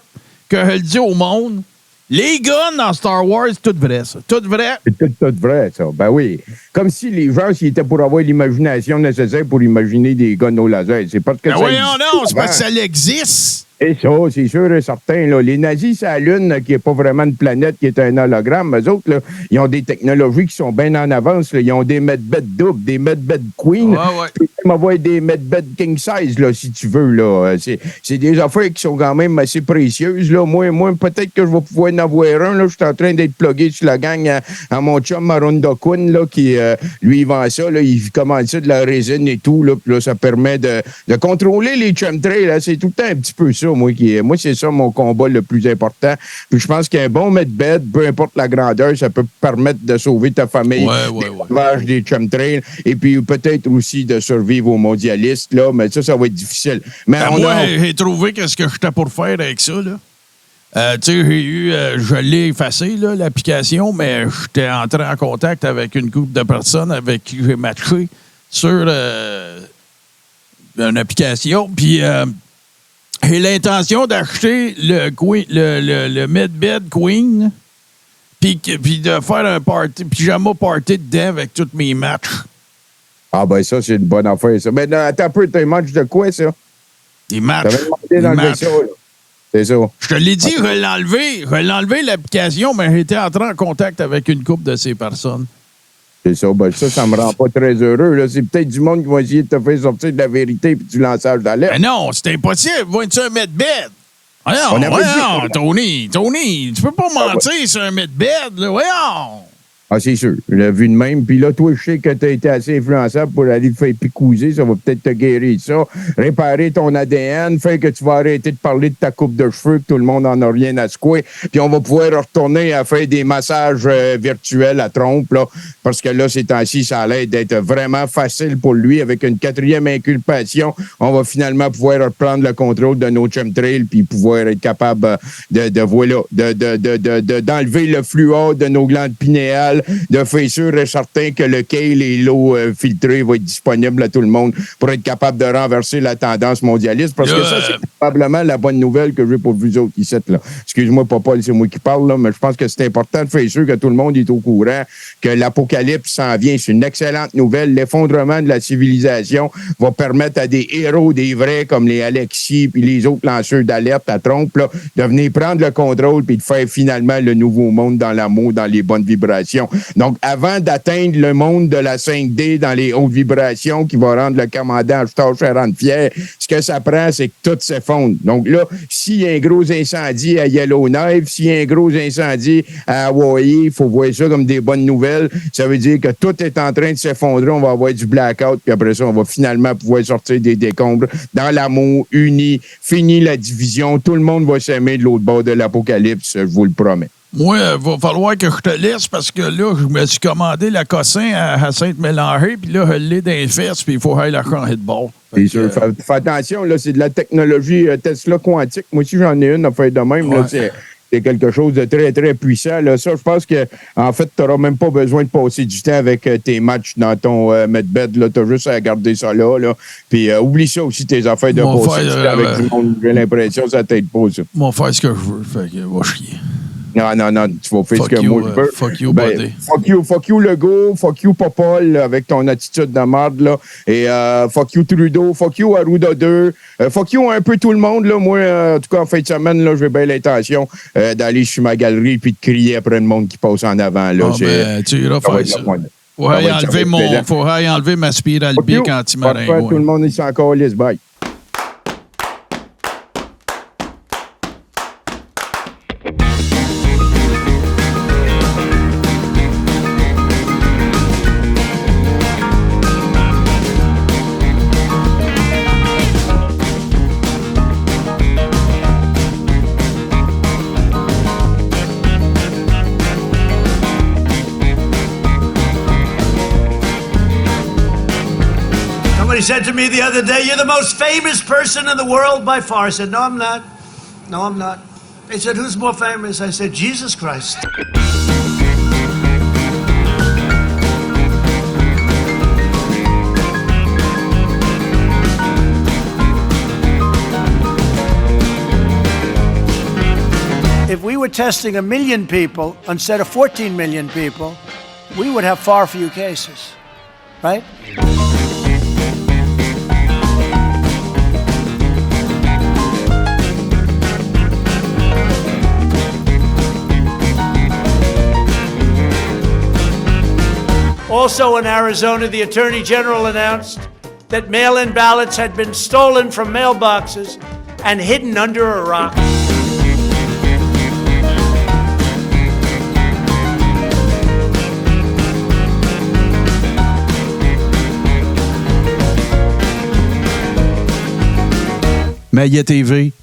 que je le dis au monde. Les guns dans Star Wars, c'est tout vrai, ça. Tout vrai. C'est tout vrai, ça. Ben oui. Comme si les gens, s'ils étaient pour avoir l'imagination nécessaire pour imaginer des guns au laser. C'est pas que ça voyons non, c'est parce que ça existe. Et ça, c'est sûr et certain. Là. Les nazis, c'est la Lune, qui n'est pas vraiment une planète, qui est un hologramme. Eux autres, là, ils ont des technologies qui sont bien en avance. Là. Ils ont des medbed doubles, des medbed queen. Ouais. Tu peux même avoir des medbed king size, là, si tu veux. Là. C'est des affaires qui sont quand même assez précieuses. Là. Moi, peut-être que je vais pouvoir en avoir un. Là. Je suis en train d'être plugué sur la gang à mon chum Marunda Kun, là, qui, lui, il vend ça. Là. Il commande ça de la résine et tout. Là. Puis là, ça permet de contrôler les chemtrails. Là. C'est tout le temps un petit peu ça. Moi, c'est ça mon combat le plus important. Puis je pense qu'un bon medbed, peu importe la grandeur, ça peut permettre de sauver ta famille des chemtrails et puis peut-être aussi de survivre aux mondialistes. Là, mais ça va être difficile. Mais j'ai trouvé qu'est-ce que j'étais pour faire avec ça. Là. Tu sais, je l'ai effacé, là, l'application, mais j'étais entré en contact avec une couple de personnes avec qui j'ai matché sur une application. Puis j'ai l'intention d'acheter le Medbed Queen puis de faire un pyjama party dedans avec tous mes matchs. Ah ben ça, c'est une bonne affaire, ça. Mais attends un peu, t'as un match de quoi, ça? Des matchs. C'est ça. Je te l'ai dit, je vais l'enlever l'application, mais j'étais entré en contact avec une couple de ces personnes. C'est ça. Ben, ça me rend pas très heureux. Là. C'est peut-être du monde qui va essayer de te faire sortir de la vérité puis du lançage d'alerte. Mais non, c'est impossible. Va-tu un medbed? Voyons, Tony, tu peux pas mentir sur un medbed, là. Voyons! Ah, c'est sûr. Je l'ai vu de même. Puis là, toi, je sais que tu as été assez influençable pour aller te faire picouser. Ça va peut-être te guérir ça. Réparer ton ADN, faire que tu vas arrêter de parler de ta coupe de cheveux, que tout le monde n'en a rien à secouer. Puis on va pouvoir retourner à faire des massages virtuels à trompe, là. Parce que là, ces temps-ci, ça allait d'être vraiment facile pour lui. Avec une 4e inculpation, on va finalement pouvoir reprendre le contrôle de nos chemtrails puis pouvoir être capable d'enlever le fluor de nos glandes pinéales, de faire sûr et certain que le kale et l'eau filtrée vont être disponibles à tout le monde pour être capable de renverser la tendance mondialiste. Parce que ça, c'est probablement la bonne nouvelle que j'ai pour vous autres ici. Là. Excuse-moi, Papa, c'est moi qui parle, là, mais je pense que c'est important de faire sûr que tout le monde est au courant que l'apocalypse s'en vient. C'est une excellente nouvelle. L'effondrement de la civilisation va permettre à des héros, des vrais, comme les Alexis puis les autres lanceurs d'alerte à trompe, là, de venir prendre le contrôle puis de faire finalement le nouveau monde dans l'amour, dans les bonnes vibrations. Donc, avant d'atteindre le monde de la 5D dans les hautes vibrations qui va rendre le commandant Charles fier, ce que ça prend, c'est que tout s'effondre. Donc là, s'il y a un gros incendie à Yellowknife, s'il y a un gros incendie à Hawaii, il faut voir ça comme des bonnes nouvelles. Ça veut dire que tout est en train de s'effondrer. On va avoir du blackout, puis après ça, on va finalement pouvoir sortir des décombres dans l'amour, unis, fini la division. Tout le monde va s'aimer de l'autre bord de l'apocalypse, je vous le promets. Moi, il va falloir que je te laisse parce que là, je me suis commandé la cossin à Sainte-Mélanger, puis là, je l'ai dans les fesses, puis il faut aller la changer de bord. C'est sûr. Fais attention, là, c'est de la technologie Tesla quantique. Moi aussi, j'en ai une à faire de même. Ouais. Là, c'est quelque chose de très, très puissant. Là. Ça, je pense que en fait, tu n'auras même pas besoin de passer du temps avec tes matchs dans ton medbed. Tu as juste à garder ça là. Puis oublie ça aussi, tes affaires de passer du temps avec du monde. J'ai l'impression que ça t'aide pas, ça. Moi, faire ce que je veux. Fait que va chier. Non, tu vas faire ce que moi je veux. Fuck you, buddy. Fuck you, Legault. Fuck you, Popol, avec ton attitude de merde, là. Et fuck you, Trudeau. Fuck you, Arruda 2. Fuck you, un peu tout le monde, là. Moi, en tout cas, en fin de semaine, là, j'ai bien l'intention d'aller sur ma galerie puis de crier après le monde qui passe en avant, là. Tu iras faire ça. Faudrait enlever ma spirale bic anti-maringo. Tout le monde est encore lisse. Bye. Somebody said to me the other day, "You're the most famous person in the world by far." I said, "No, I'm not. No, I'm not." They said, "Who's more famous?" I said, "Jesus Christ." If we were testing 1 million people instead of 14 million people, we would have far fewer cases, right? Also in Arizona, the Attorney General announced that mail-in ballots had been stolen from mailboxes and hidden under a rock. Maillet TV.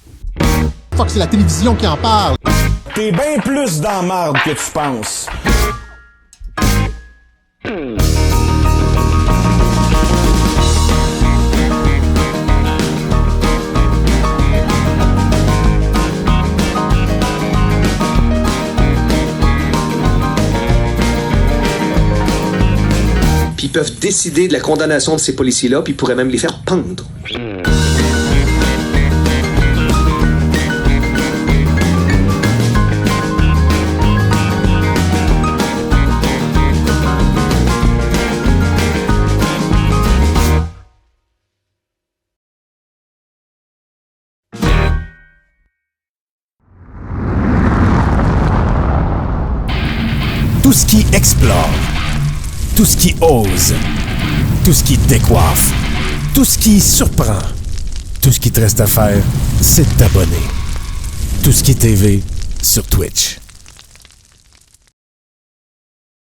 Fuck, c'est la télévision qui en parle. T'es bien plus dans marde que tu penses. Puis ils peuvent décider de la condamnation de ces policiers-là, puis ils pourraient même les faire pendre. Tout ce qui explore, Tout ce qui ose. Tout ce qui décoiffe. Tout ce qui surprend. Tout ce qui te reste à faire, c'est de t'abonner. Tout ce qui est TV sur Twitch.